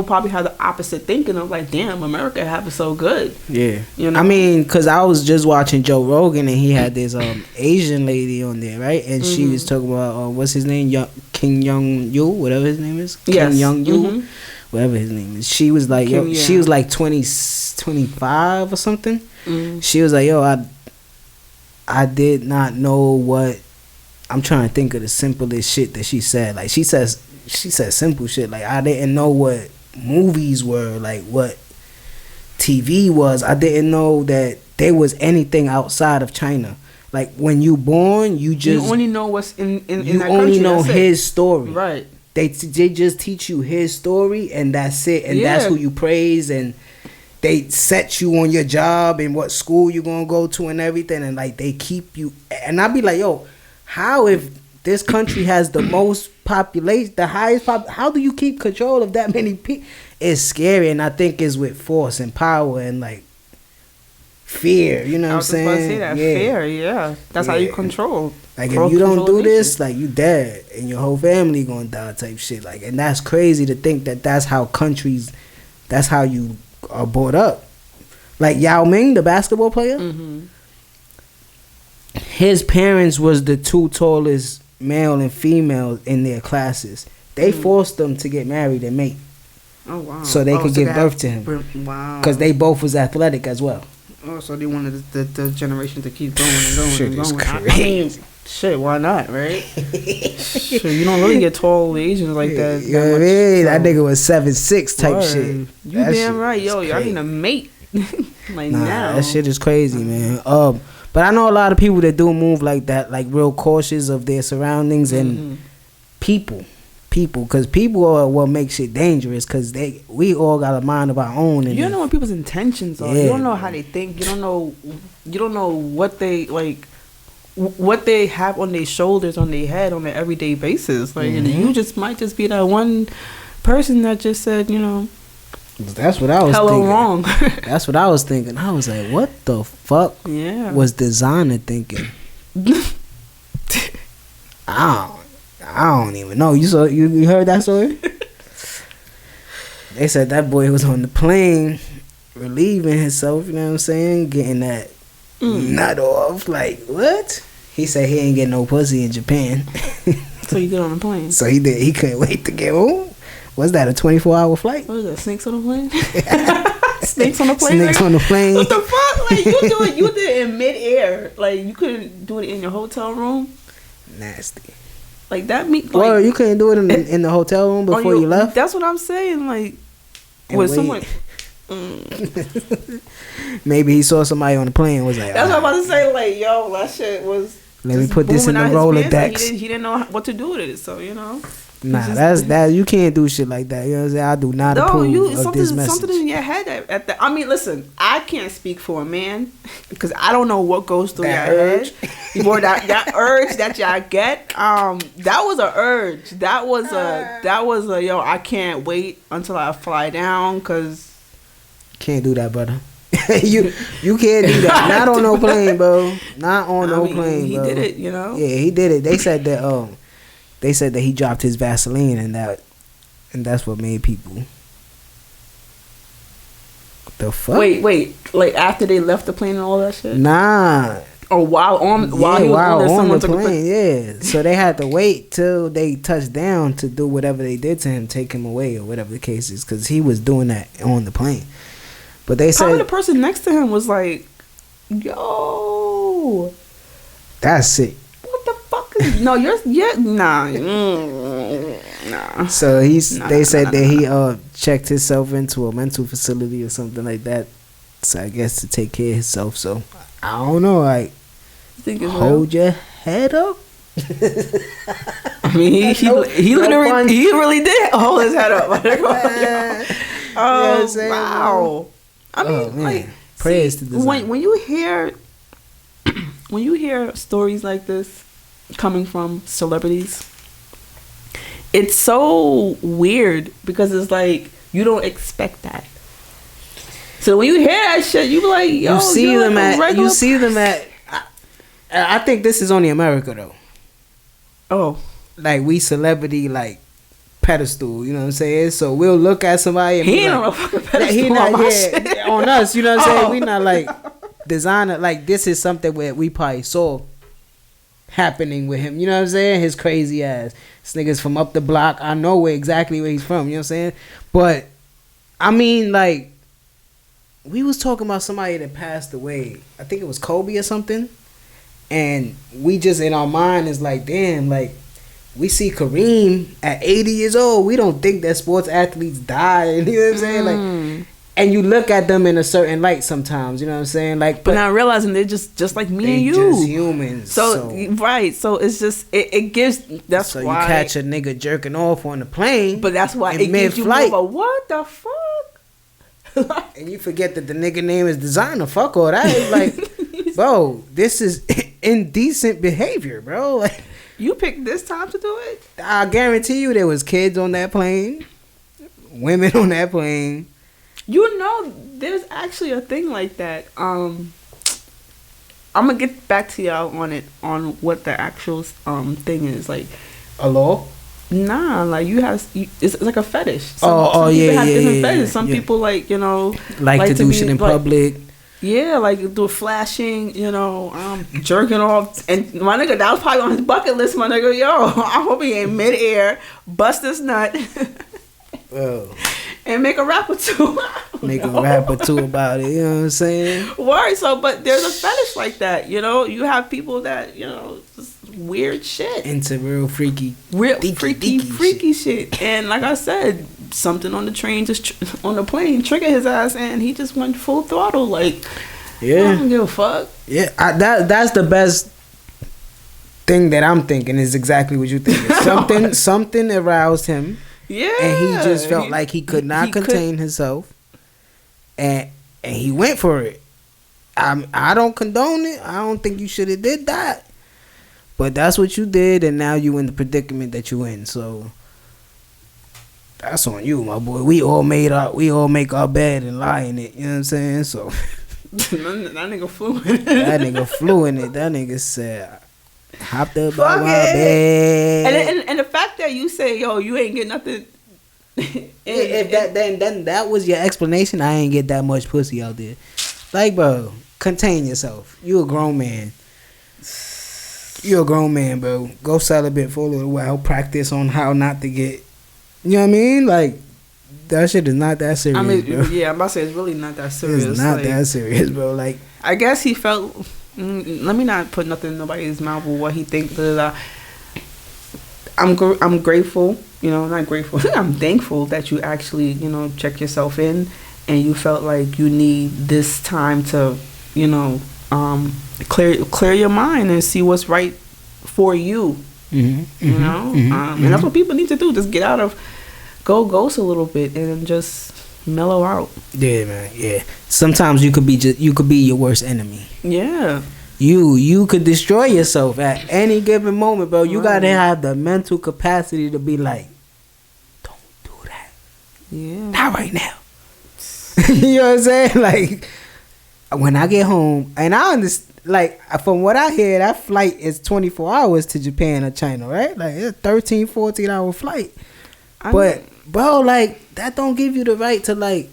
probably have the opposite thinking of like, damn, America have it so good. Yeah. You know? I mean, because I was just watching Joe Rogan and he had this Asian lady on there, right? And she was talking about, what's his name? Kim Jong-il, whatever his name is. Yes. Kim Jong-il, whatever his name is. She was like, she was like 25 or something. She was like, yo, I did not know what, I'm trying to think of the simplest shit that she said. Like, she said simple shit. Like, I didn't know what movies were, like what TV was. I didn't know that there was anything outside of China. Like, when you born, you only know what's in that country. You only know his story. Right. They just teach you his story, and that's it. And that's who you praise, and they set you on your job and what school you're gonna go to and everything. And like, they keep you. And I'd be like, yo, how, if this country has the most population, the highest how do you keep control of that many people? It's scary, and I think it's with force and power and like fear. You know what I'm saying? I was about to say that. Fear, yeah. That's how you control. Like, if you don't do this, like, you dead, and your whole family gonna die type shit. Like, and that's crazy to think that that's how countries, that's how you are brought up. Like Yao Ming, the basketball player. His parents was the two tallest male and female in their classes. They forced them to get married and mate. Oh wow! So they could give birth to him. Wow! Because they both was athletic as well. Oh, so they wanted the generation to keep going and going Shit and going. is crazy. I mean, shit, why not, right? Shit, you don't really get tall Asians like that. You know what I mean? That nigga was 7'6" type shit. You that damn shit right, yo. Y'all crazy. need a mate. Like, Nah, now. that shit is crazy, man. But I know a lot of people that do move like that, like real cautious of their surroundings and people, because people are what makes it dangerous. Because we all got a mind of our own. And you don't know what people's intentions are. Yeah. You don't know how they think. You don't know what they like, what they have on their shoulders, on their head, on an everyday basis. Like, and you might just be that one person that just said, you know. That's what I was Hello thinking. wrong. That's what I was thinking. I was like, what the fuck was designer thinking? I don't even know. You heard that story? They said that boy was on the plane relieving himself, you know what I'm saying? Getting that nut off. Like, what? He said he ain't getting no pussy in Japan. So you get on the plane. So he did. He couldn't wait to get home. Was that a 24-hour flight? What was that? Snakes on the plane? Snakes on the plane? Snakes on the plane. What the fuck? Like, you did it in midair. Like, you couldn't do it in your hotel room. Nasty. Like, that means. Well, Like, you couldn't do it in the hotel room before you left? That's what I'm saying. Like, And with wait. someone. Maybe he saw somebody on the plane and was like, That's what I'm about to say. Like, yo, that shit was. let me just put this in the booming out his pants. Rolodex. Like, he didn't know what to do with it. So, you know. Nah, that you can't do shit like that. You know what I'm saying? I do not approve of this message. Something in your head at the. I mean, listen, I can't speak for a man because I don't know what goes through That your urge. head. Or that urge that y'all get. That was a urge. That was a yo. I can't wait until I fly down because Can't do that, brother. you can't do that. Not on no plane, bro. Not on no plane, he bro. did it. You know. Yeah, he did it. They said that he dropped his Vaseline and that's what made people. What the fuck? Wait. Like after they left the plane and all that shit. Nah. Or while he was on there, someone took the plane. Yeah. So they had to wait till they touched down to do whatever they did to him, take him away or whatever the case is, because he was doing that on the plane. But they Probably said the person next to him was like, yo. yo, That's it. what the fuck is no? Nah. Nah. So they said that he checked himself into a mental facility or something like that. So I guess to take care of himself. So I don't know. Like, You think it's hold your head up. I mean, he really did hold his head up. Oh, wow. I mean, man. like, Prayers to design. when you hear stories like this coming from celebrities, it's so weird because it's like you don't expect that. So when you hear that shit, you be like, yo, you see them at. I think this is only America though. Oh, like we celebrity like pedestal, you know what I'm saying? So we'll look at somebody and he be ain't like, on a fucking pedestal. he not on my here shit. on us, you know what I'm saying? Oh. We not like designer, like this is something where we probably saw happening with him, you know what I'm saying? His crazy ass. This nigga's from up the block. I know exactly where he's from, you know what I'm saying? But I mean, like, we was talking about somebody that passed away. I think it was Kobe or something. And we just in our mind is like, damn, like we see Kareem at 80 years old. We don't think that sports athletes die. You know what I'm saying? Like, and you look at them in a certain light sometimes. You know what I'm saying? Like, But not realizing they're just like me and you. just humans. So right, so it's just it gives. That's so why you catch a nigga jerking off on the plane, But that's why in it gives you more mid-flight. of a what the fuck. and you forget that the nigga name is designer. Fuck all that. It's like, bro, this is indecent behavior, bro. Like, You picked this time to do it? I guarantee you there was kids on that plane, women on that plane. You know, there's actually a thing like that. I'm gonna get back to y'all on what the actual thing is. Like, A law? nah, like it's like a fetish. Some Oh, people yeah, have yeah, different yeah, fetishes. Some yeah. people like Like to do be, shit in like, public. Yeah, like do flashing, jerking off. And my nigga, that was probably on his bucket list, my nigga. Yo, I hope he ain't midair, bust this nut, Oh, and make a rap or two. make a rap or two about it. You know what I'm saying? Word. So, but there's a fetish like that, You have people that, just weird shit. Into real freaky, Real deaky freaky shit. And like I said, something on the train, on the plane, triggered his ass, and he just went full throttle. Like, I Yeah, don't give a fuck. yeah. That's the best thing that I'm thinking is exactly what you think. Something aroused him. Yeah. And he just felt like he could not contain himself, and he went for it. I don't condone it. I don't think you should have did that, but that's what you did, and now you in the predicament that you in. So that's on you, my boy. We all make our bed and lie in it. You know what I'm saying? So that nigga flew in it. that nigga flew in it. That nigga said, hopped up Fuck on my it. bed. And the fact that you say, yo, you ain't get nothing. If that was your explanation, I ain't get that much pussy out there. Like, bro, contain yourself. You a grown man. You a grown man, bro. Go celibate for a little while. Practice on how not to get. You know what I mean? Like, that shit is not that serious, I mean, bro. yeah, I'm about to say it's really not that serious. It's not like, that serious, bro. Like, I guess he felt. Let me not put nothing in nobody's mouth with what he thinks. I'm grateful. Not grateful. I'm thankful that you actually, check yourself in, and you felt like you need this time to, clear your mind and see what's right for you. And that's what people need to do. Just get out of, go ghost a little bit and just mellow out. yeah, man. Yeah. Sometimes you could be your worst enemy. Yeah. You could destroy yourself at any given moment, bro. You gotta have the mental capacity to be like, don't do that. Yeah. Not right now. You know what I'm saying? Like, when I get home, and I understand, like, from what I hear, that flight is 24 hours to Japan or China, right? Like, it's a 13, 14-hour flight. But, bro, like, that don't give you the right to, like,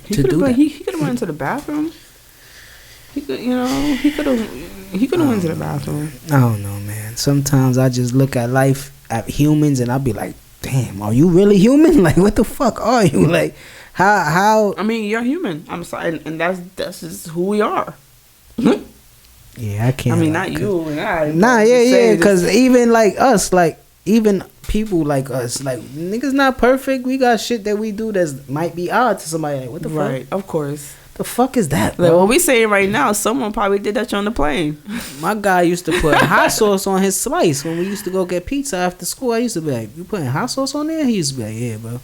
He to could do have that. He could have went to the bathroom. He could have went to the bathroom. I don't know, man. Sometimes I just look at life, at humans, and I'll be like, damn, are you really human? Like, what the fuck are you? Like, how? I mean, you're human. I'm sorry, and that's just who we are. Yeah, I can't. I mean, lie, not you and I. Nah, but just saying, because even like us, like even people like us, like niggas not perfect. We got shit that we do that might be odd to somebody. Like, what the right, fuck? of course. The fuck is that, Like bro? what we saying right now, someone probably did that shit on the plane. My guy used to put hot sauce on his slice when we used to go get pizza after school. I used to be like, "You putting hot sauce on there?" He used to be like, "Yeah, bro."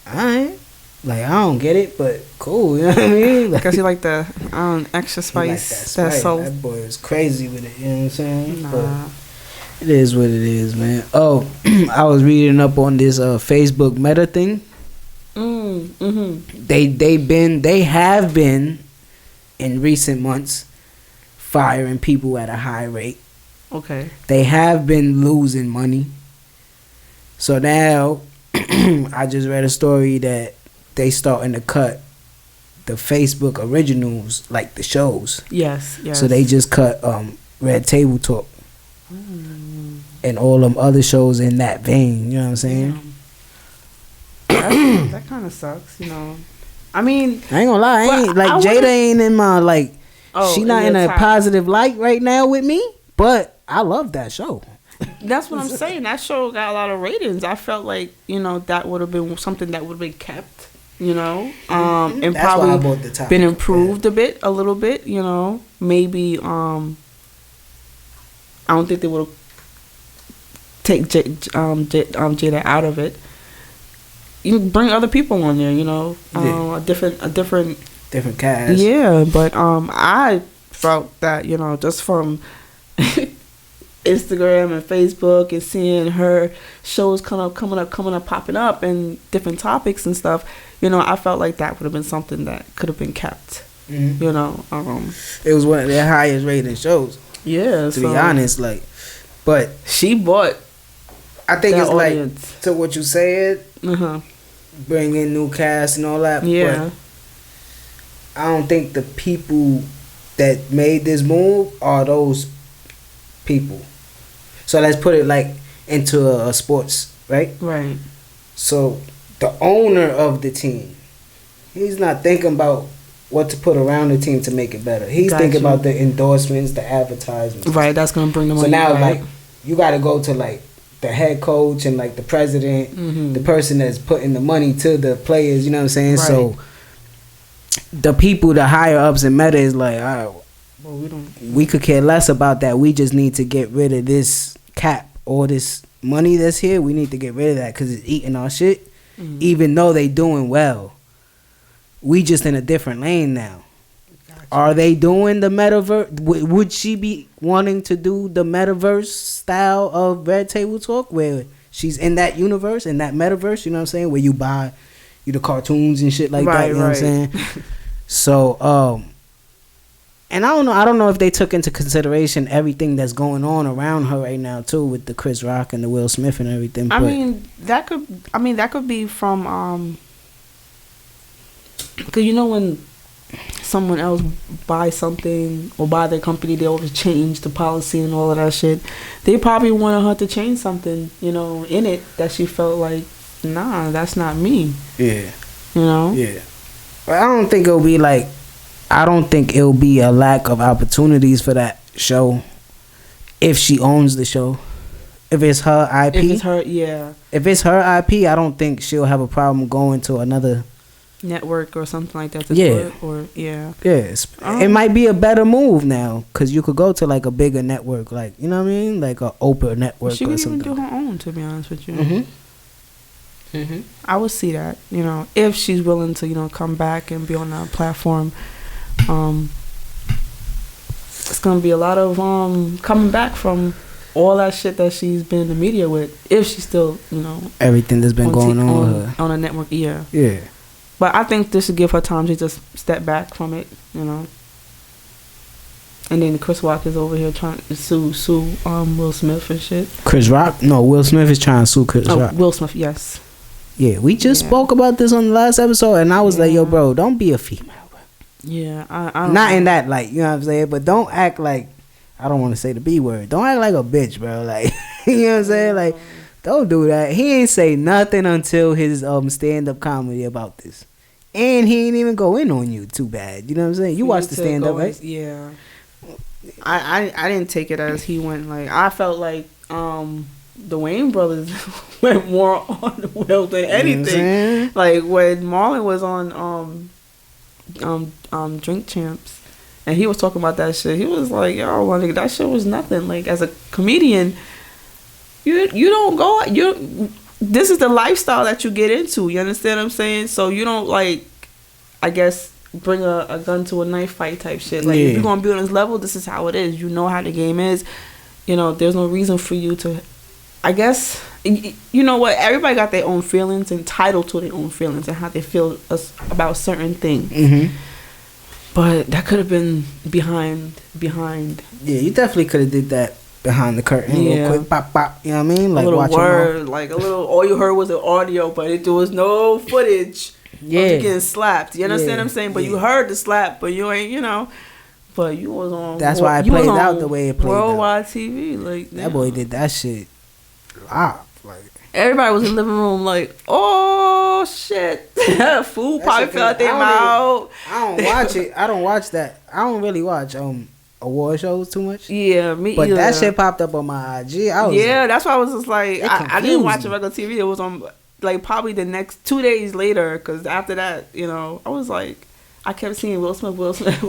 Alright. Like, I don't get it, but cool. You know what I mean? Like, Because he like the extra he like spice. that That Sprite. so. That boy is crazy with it. You know what I'm saying? Nah. But it is what it is, man. Oh, I was reading up on this Facebook Meta thing. Mm-hmm. They have been in recent months firing people at a high rate. Okay. They have been losing money. So now I just read a story that they starting to cut the Facebook originals, like the shows. Yes. Yes. So they just cut Red Table Talk and all them other shows in that vein. You know what I'm saying? That kind of sucks, you know. I mean, I ain't gonna lie, I ain't like Jada ain't in my like. Oh, she not in a positive light right now with me, but I love that show. That's what I'm saying. That show got a lot of ratings. I felt like, you know, that would have been something that would have been kept, you know, and That's why I probably bought the topic. been improved a little bit, you know. Maybe I don't think they would take Jada out of it. You bring other people on there, you know, a different cast. Yeah, but I felt that, you know, just from Instagram and Facebook and seeing her shows coming up, popping up, and different topics and stuff, you know, I felt like that would have been something that could have been kept. Mm-hmm. You know, it was one of their highest rated shows. Yeah, to be honest, like, but she bought. I think it's audience. like to what you said. Bring in new cast and all that. Yeah. But I don't think the people that made this move are those people. So let's put it like into a sports, right? Right. So the owner of the team, he's not thinking about what to put around the team to make it better. He's thinking about the endorsements, the advertisements. Right, that's gonna bring them. So now, right. like, you got to go to like the head coach and like the president, the person that's putting the money to the players. You know what I'm saying? Right. So the people, the higher ups in Meta is like, all right, well, we could care less about that. We just need to get rid of this cap or this money that's here. We need to get rid of that because it's eating our shit. Even though they doing well, we just in a different lane now. Are they doing the metaverse? Would she be wanting to do the metaverse style of Red Table Talk where she's in that universe, in that metaverse, you know what I'm saying? Where you buy the cartoons and shit like that, you know what I'm saying? So, and I don't know if they took into consideration everything that's going on around her right now too, with the Chris Rock and the Will Smith and everything. I mean, that could be from, because you know when someone else buy something or buy their company, they always change the policy and all of that shit. They probably wanted her to change something, you know, in it that she felt like, nah, that's not me. Yeah. You know? Yeah. But I don't think it'll be a lack of opportunities for that show if she owns the show. If it's her IP. If it's her, yeah. If it's her IP, I don't think she'll have a problem going to another network or something like that. Yes. It might be a better move now because you could go to like a bigger network, like, you know what I mean, like a Oprah network. She could even do her own, to be honest with you. I would see that, you know, if she's willing to, you know, come back and be on that platform. It's gonna be a lot of coming back from all that shit that she's been in the media with, if she's still, you know, everything that's been going on a network. Yeah. But I think this should give her time to just step back from it, you know. And then Chris Rock is over here trying to sue Will Smith and shit. Chris Rock? No, Will Smith is trying to sue Chris Rock. Will Smith, yes. Yeah, we just spoke about this on the last episode, and I was like, yo, bro, don't be a female, bro. Yeah, I don't Not know. in that, like, you know what I'm saying? But don't act like, I don't want to say the B word. Don't act like a bitch, bro. Like, you know what I'm saying? Like, don't do that. He ain't say nothing until his stand-up comedy about this. And he ain't even go in on you too bad. You know what I'm saying? You watched the stand-up, right? Yeah. I didn't take it as he went. Like, I felt like the Wayne brothers went more on Will than anything. Like when Marlon was on Drink Champs, and he was talking about that shit. He was like, "Yo, well, nigga, that shit was nothing." Like, as a comedian, you don't go. This is the lifestyle that you get into. You understand what I'm saying? So you don't, like, I guess, bring a gun to a knife fight type shit. Like, if you're gonna be on this level, this is how it is. You know how the game is. You know, there's no reason for you to, I guess, you know what? Everybody got their own feelings, entitled to their own feelings and how they feel about certain things. Mm-hmm. But that could have been behind. Yeah, you definitely could have did that behind the curtain. Yeah. Real quick, pop, pop. You know what I mean? Like, a little watch word, like a little. All you heard was the audio, but there was no footage. Yeah. Of you getting slapped. You understand what I'm saying? But you heard the slap, but you ain't. You know. But you was on. That's why it played out the way it played worldwide out. TV. Like, that boy did that shit live. Like, everybody was in the living room like, oh shit. Food probably fell out their mouth. I don't watch it. I don't watch that. I don't really watch award shows too much. Yeah, me but either. That shit popped up on my IG. I was that's why I was just like, I didn't watch it regular TV. It was on like probably the next 2 days later, because after that, you know, I was like, I kept seeing Will Smith. I was like,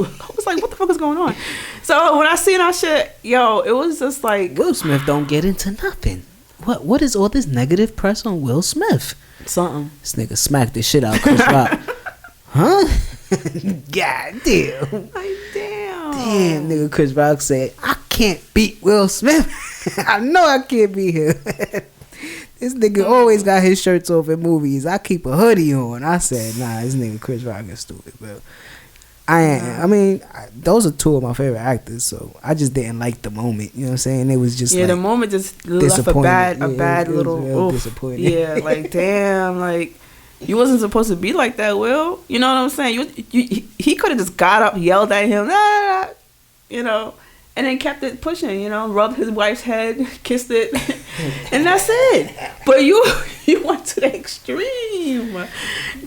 what the fuck is going on? So when I seen that shit, yo, it was just like, Will Smith don't get into nothing. What is all this negative press on Will Smith? Something. This nigga smacked the shit out of Chris Rock. Huh? God damn. Like, damn. Damn, nigga, Chris Rock said, I can't beat Will Smith. I know I can't beat him. This nigga always got his shirts off in movies. I keep a hoodie on. I said, nah, this nigga Chris Rock is stupid, bro. I mean, those are two of my favorite actors, so I just didn't like the moment. You know what I'm saying? It was just the moment just left a bad little disappointing. Yeah, like, damn, like, you wasn't supposed to be like that, Will. You know what I'm saying? He could have just got up, yelled at him, you know, and then kept it pushing, you know, rubbed his wife's head, kissed it, and that's it. But you went to the extreme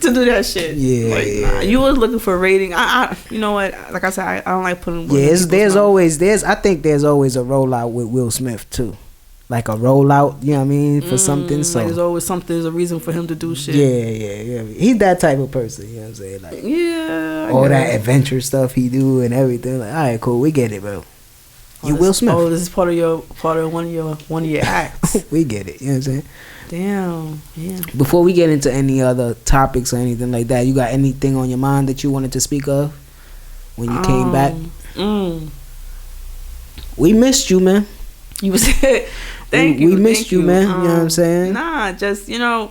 to do that shit. Yeah, like, nah, you was looking for rating. I you know what? Like I said, I don't like putting. Yeah, I think there's always a rollout with Will Smith too, like a rollout. You know what I mean, for something. So like there's always something. There's a reason for him to do shit. Yeah. He's that type of person. You know what I'm saying? Like, yeah, all that adventure stuff he do and everything. Like, all right, cool, we get it, bro. You Will Smith. Oh, this is part of one of your acts. We get it. You know what I'm saying? Damn. Yeah. Before we get into any other topics or anything like that, you got anything on your mind that you wanted to speak of when you came back? We missed you, man. You was thank you. We missed you, man. You know what I'm saying? Nah, just, you know,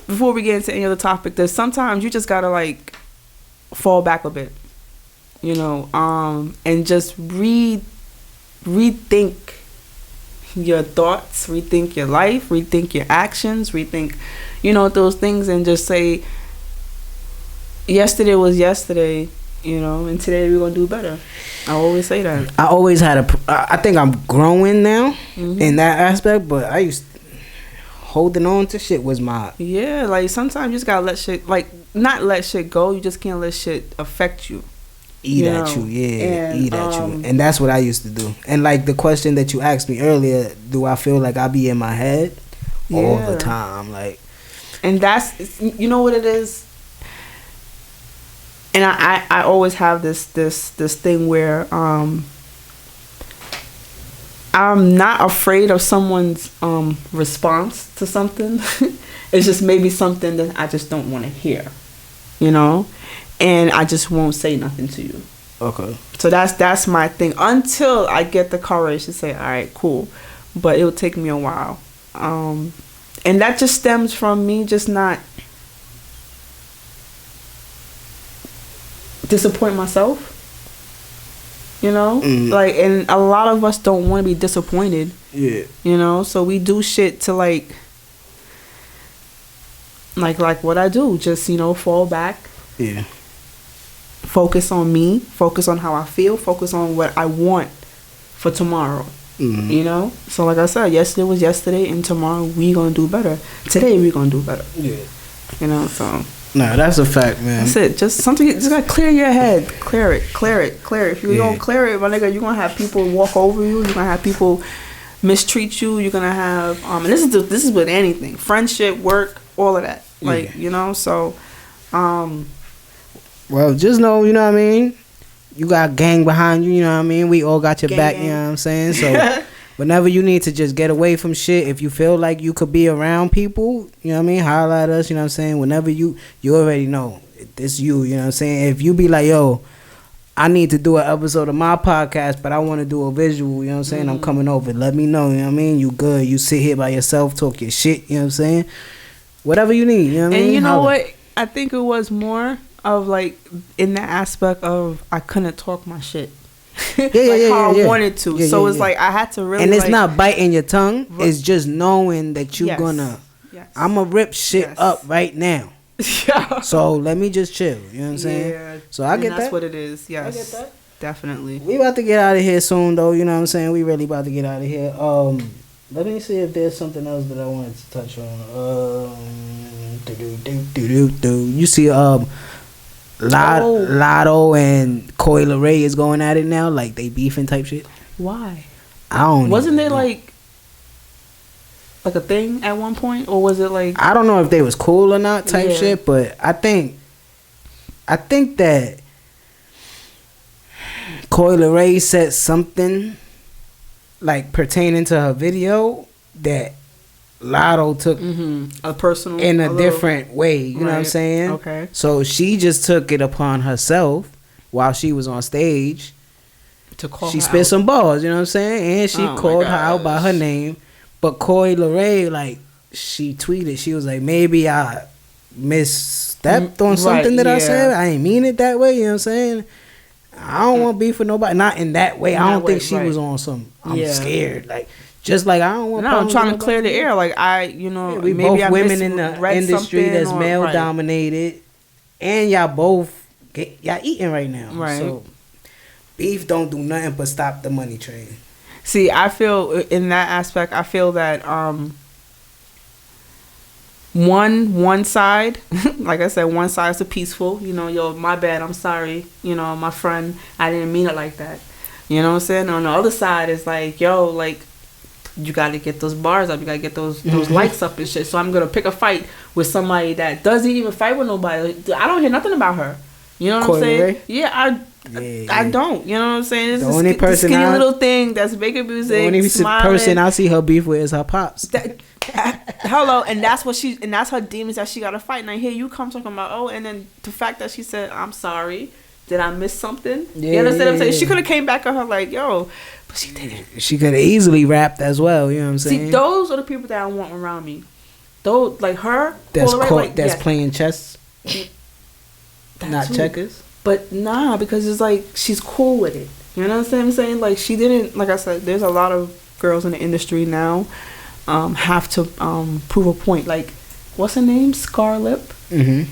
before we get into any other topic, there's sometimes you just gotta like fall back a bit. You know, and just rethink your thoughts, rethink your life, rethink your actions, rethink, you know, those things, and just say, yesterday was yesterday, you know, and today we're gonna do better. I always say that. I always had I think I'm growing now in that aspect, but I used holding on to shit was my like sometimes you just gotta let shit, like, not let shit go. You just can't let shit affect you. Eat at you. And that's what I used to do. And like the question that you asked me earlier, do I feel like I be in my head all the time? Like, and that's, you know what it is. And I always have this thing where I'm not afraid of someone's response to something. It's just maybe something that I just don't want to hear, you know. And I just won't say nothing to you. Okay. So that's my thing until I get the courage to say, all right, cool. But it'll take me a while. And that just stems from me just not disappoint myself. You know? Like, and a lot of us don't want to be disappointed. Yeah. You know? So we do shit to like what I do. Just, you know, fall back. Yeah. Focus on me, focus on how I feel, focus on what I want for tomorrow. You know? So like I said, yesterday was yesterday, and tomorrow we gonna do better. Today we gonna do better. Yeah. You know, so Nah, that's a fact, man. That's it. Just something. Just gotta clear your head. Clear it. If you don't clear it, my nigga, you're gonna have people walk over you. You're gonna have people mistreat you. You're gonna have and this is with anything, friendship, work, all of that. Like so. Well, just know, you know what I mean. You got gang behind you, you know what I mean. We all got your back, you know what I'm saying. So. Whenever you need to just get away from shit, if you feel like you could be around people, you know what I mean, holler at us, you know what I'm saying. Whenever you already know this you know what I'm saying. If you be like, yo, I need to do an episode of my podcast, but I want to do a visual, you know what I'm saying, I'm coming over, let me know, you know what I mean. You good, you sit here by yourself, talk your shit, you know what I'm saying. Whatever you need, you know what I mean. And you know what, I think it was more of like in the aspect of I couldn't talk my shit. How I wanted to. So it's like I had to really. And it's not biting your tongue. It's just knowing that you're gonna. Yes. I'ma rip shit up right now. So let me just chill. You know what I'm saying? Yeah. So I get that's that. What it is. Yes. I get that. Definitely. We about to get out of here soon, though. You know what I'm saying? We really about to get out of here. Let me see if there's something else that I wanted to touch on. You see, Lotto and Coi Leray is going at it now, like they beefing type shit. Why? I don't. Wasn't there like a thing at one point, or was it like? I don't know if they was cool or not type shit, but I think that Coi Leray said something like pertaining to her video that Lotto took a personal in a different way, you know what I'm saying? Okay. So she just took it upon herself while she was on stage to call. She spit some balls, you know what I'm saying? And she called her out by her name. But Coi Leray, like, she tweeted, she was like, maybe I misstepped on something that I said. I ain't mean it that way, you know what I'm saying? I don't want beef with nobody. Not in that way. I don't think she was on some, I'm scared. Like, just like I don't want. No, I'm trying to clear the air. Like we maybe both women in the industry that's male dominated, and y'all both y'all eating right now. Right. So beef don't do nothing but stop the money train. See, I feel in that aspect. I feel that one side, like I said, one side is peaceful. You know, yo, my bad. I'm sorry. You know, my friend, I didn't mean it like that. You know what I'm saying? On the other side is like, yo, like. You got to get those bars up. You got to get those likes up and shit. So I'm going to pick a fight with somebody that doesn't even fight with nobody. I don't hear nothing about her. You know what I'm saying? Yeah, I don't. You know what I'm saying? It's the only person skinny little thing that's making music. The only person I see her beef with is her pops. Hello, and that's what and that's her demons that she got to fight. And I hear you come talking about, and then the fact that she said, I'm sorry. Did I miss something? You understand what I'm saying? She could have came back at her like, yo, but she didn't. She could have easily rapped as well, you know what I'm saying? See, those are the people that I want around me. Those, like her. That's playing chess. Not checkers. But nah, because it's like, she's cool with it. You know what I'm saying? Like, she didn't, like I said, there's a lot of girls in the industry now have to prove a point. Like, what's her name? Scarlett? Mm-hmm.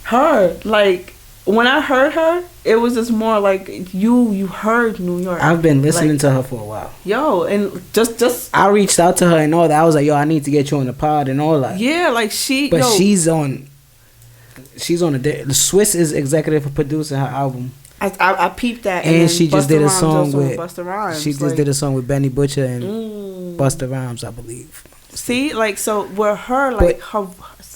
Her, like... When I heard her, it was just more like you heard New York. I've been listening to her for a while. Yo, and just I reached out to her and all that. I was like, yo, I need to get you on the pod and all that. Yeah, like But she's on the Swiss is executive for producing her album. I peeped that. And she just did a song with Busta Rhymes. She just did a song with Benny Butcher and Busta Rhymes, I believe. See, like, so with her, like,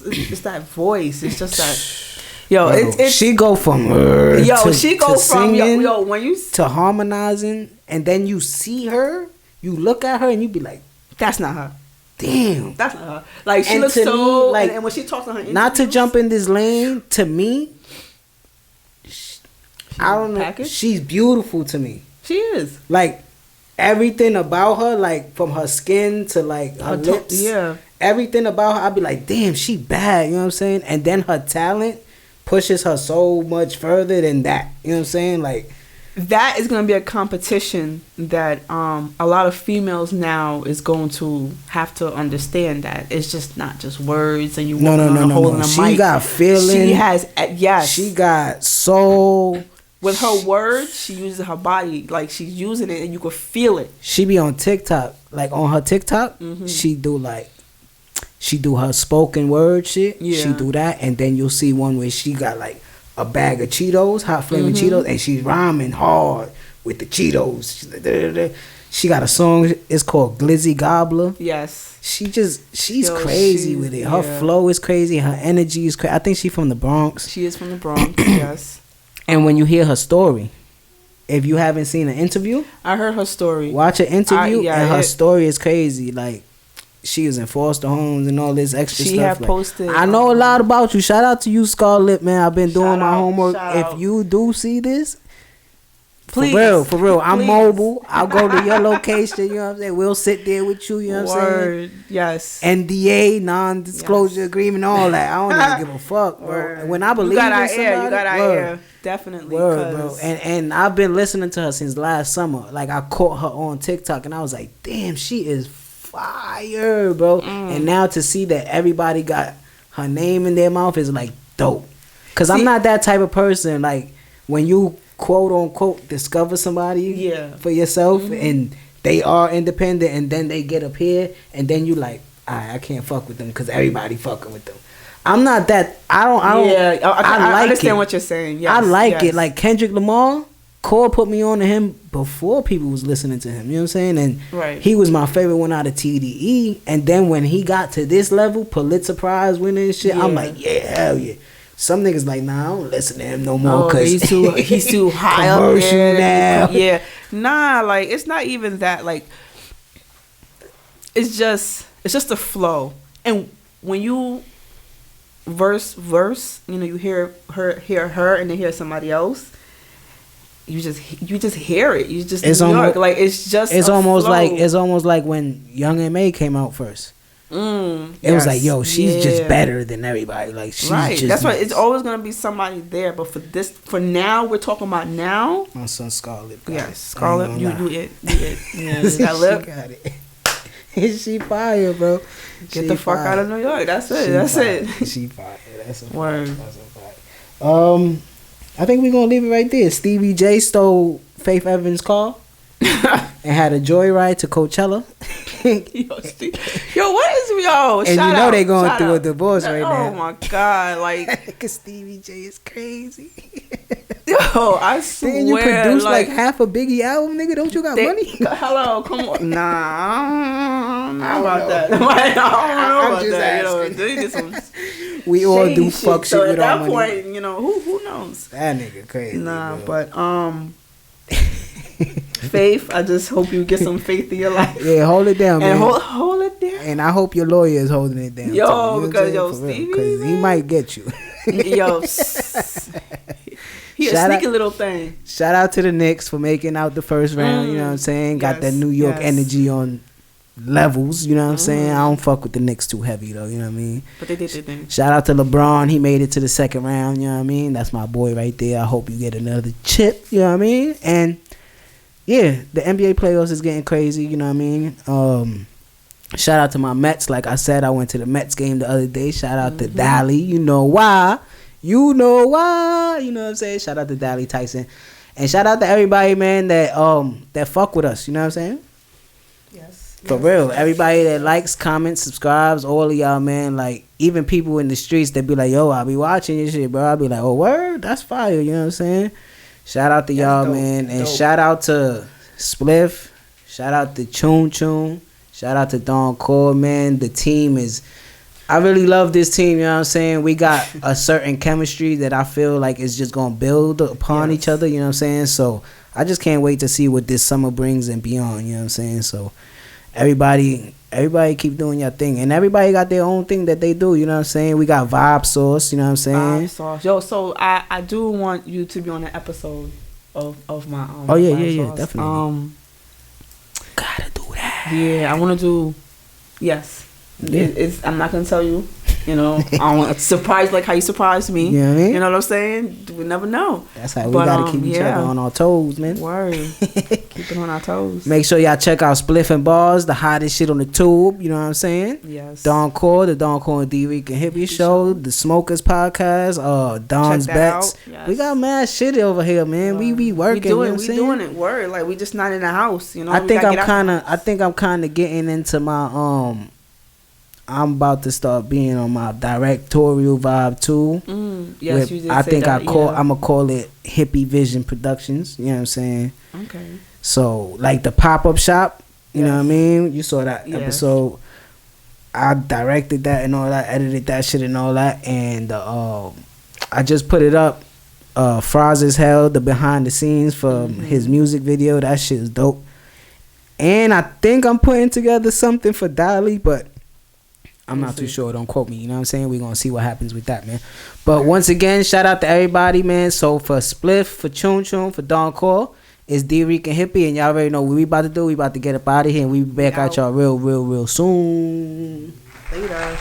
it's that voice. It's just that. Yo, she go from singing, when you to harmonizing, and then you see her, you look at her, and you be like, "That's not her." Damn, that's not her. Like she looks so. Like, and when she talks on her, not to jump in this lane, to me, I don't know. Package? She's beautiful to me. She is. Like everything about her, like from her skin to like her lips, everything about her, I'd be like, damn, she bad. You know what I'm saying? And then her talent pushes her so much further than that. You know what I'm saying? Like that is going to be a competition that a lot of females now is going to have to understand that it's just not just words and you no. She got feeling. She has She got soul. With her words, she uses her body like she's using it, and you could feel it. She be on TikTok, like on her TikTok, she she do her spoken word shit. Yeah. She do that, and then you'll see one where she got like a bag of Cheetos, hot flaming Cheetos, and she's rhyming hard with the Cheetos. She's like, da, da, da. She got a song. It's called Glizzy Gobbler. Yes. She's crazy with it. Her flow is crazy. Her energy is crazy. I think she's from the Bronx. She is from the Bronx. Yes. And when you hear her story, if you haven't seen an interview, I heard her story. watch an interview, and her story is crazy. Like, she was in foster homes and all this extra She stuff. had Like, posted. I know a lot about you. Shout out to you, Scarlett, man. I've been doing my homework. shout If out. you do see this, Please. for real, I'm Please. mobile. I'll go to your location. You know what I'm saying? We'll sit there with you. You know what I'm saying? Word. Yes. NDA, non-disclosure agreement, all that. I don't even give a fuck, bro. Word. And when I believe you got in our somebody, ear. You got our word. ear. Definitely. Word, bro. 'cause- And I've been listening to her since last summer. Like, I caught her on TikTok, and I was like, damn, she is fire, bro. And now to see that everybody got her name in their mouth is like dope. Cause I'm not that type of person. Like, when you quote unquote discover somebody for yourself, and they are independent, and then they get up here, and then you like, I can't fuck with them because everybody fucking with them. I'm not that. I don't. Yeah, I like understand it. what you're saying. Yes, I like yes. it. Like Kendrick Lamar, Cole put me on to him before people was listening to him. You know what I'm saying? And Right. he was my favorite one out of TDE. And then when he got to this level, Pulitzer Prize winning and shit, I'm like, yeah, hell yeah. Some niggas like, nah, I don't listen to him no more because he's too high up commercial there. now. Yeah, nah, like it's not even that. Like it's just the flow. And when you verse, you know, you hear her, and then hear somebody else. You just hear it. You just It's New York. almost Like it's almost flow. like when Young M.A. came out first. It was like, yo, she's just better than everybody. Like, she's right. just That's why it's always gonna be somebody there. But for now, we're talking about now. my son Scarlett. Yes, Scarlett, you it. Yeah, She that lip. got it. She fire, bro. Get the fuck out of New York. That's it. She fire. That's a Word. That's a fact. I think we're gonna leave it right there. Stevie J stole Faith Evans' car and had a joyride to Coachella. Yo, what is yo? And shout you know out, they going shout through a out. divorce right now. Oh my god, like Cause Stevie J is crazy. yo, I swear. Didn't you produce like half a Biggie album, nigga? Don't you got money? Hello, come on. Nah, I don't know about that. I don't know I'm just asking. They get some We all shady do fuck shit So with at our that money. point, you know, who knows? That nigga crazy. Nah, bro. but Faith, I just hope you get some faith in your life. Yeah, hold it down, And man. hold it down. And I hope your lawyer is holding it down. Yo, too. You know what because, I'm yo, saying? For real, Stevie, 'cause he man. might get you. Yo, he a Shout sneaky out- little thing. Shout out to the Knicks for making out the first round. You know what I'm saying? Got that Yes, New York yes. energy on levels. You know what I'm saying? I don't fuck with the Knicks too heavy though. You know what I mean? But they did their thing. Shout out to LeBron. He made it to the second round. You know what I mean? That's my boy right there. I hope you get another chip. You know what I mean? And yeah, the NBA playoffs is getting crazy. You know what I mean? Shout out to my Mets. Like I said, I went to the Mets game the other day. Shout out to Dally. You know why? You know why? You know what I'm saying? Shout out to Dally Tyson. And shout out to everybody, man, that fuck with us. You know what I'm saying? Yes. For real. Everybody that likes, comments, subscribes, all of y'all, man. Like, even people in the streets that be like, yo, I'll be watching your shit, bro. I'll be like, oh, word? That's fire. You know what I'm saying? Shout out to y'all, dope. man. And Dope. shout out to Spliff. Shout out to Chun Chun. Shout out to Thedoncore, man. The team is... I really love this team, you know what I'm saying? We got a certain chemistry that I feel like is just going to build upon each other, you know what I'm saying? So, I just can't wait to see what this summer brings and beyond, you know what I'm saying? So, everybody keep doing your thing. And everybody got their own thing that they do, you know what I'm saying? We got Vibe Sauce, you know what I'm saying? Yo, so I do want you to be on an episode of my Oh, yeah, Vibe yeah, Sauce. definitely. Gotta do that. Yeah, I want to do. Yes. Yeah. I'm not gonna tell you. You know, I want to surprise like how you surprised me. You know what I mean? You know what I'm saying? We never know. That's how we But, gotta keep each yeah. other on our toes, man. Word. Keep it on our toes. Make sure y'all check out Spliff and Bars, the hottest shit on the tube, you know what I'm saying? Yes. Thedoncore, the Dricanhippie show, the Smokers podcast, Don's Check that Bets. out. Yes. We got mad shit over here, man. We be working. You know what I'm We saying? doing it. Word. Like we just not in the house. You know. I We think gotta I'm get out kind the of. I think I'm kind of getting into my I'm about to start being on my directorial vibe too. Yes, you did I say think that, I'm gonna call it Hippie Vision Productions. You know what I'm saying? Okay. So like the pop-up shop, you know what I Yes. mean? You saw that Yes. episode. I directed that and all that, edited that shit and all that, and I just put it up. Froz as hell, the behind the scenes for his music video. That shit is dope. And I think I'm putting together something for Dolly, but I'm not too sure. Don't quote me. You know what I'm saying? We're going to see what happens with that, man. But once again, shout out to everybody, man. So for Spliff, for Chun Chun, for Thedoncore, it's Dricanhippie. And y'all already know what we about to do. We about to get up out of here. And we be back at y'all real soon. Later.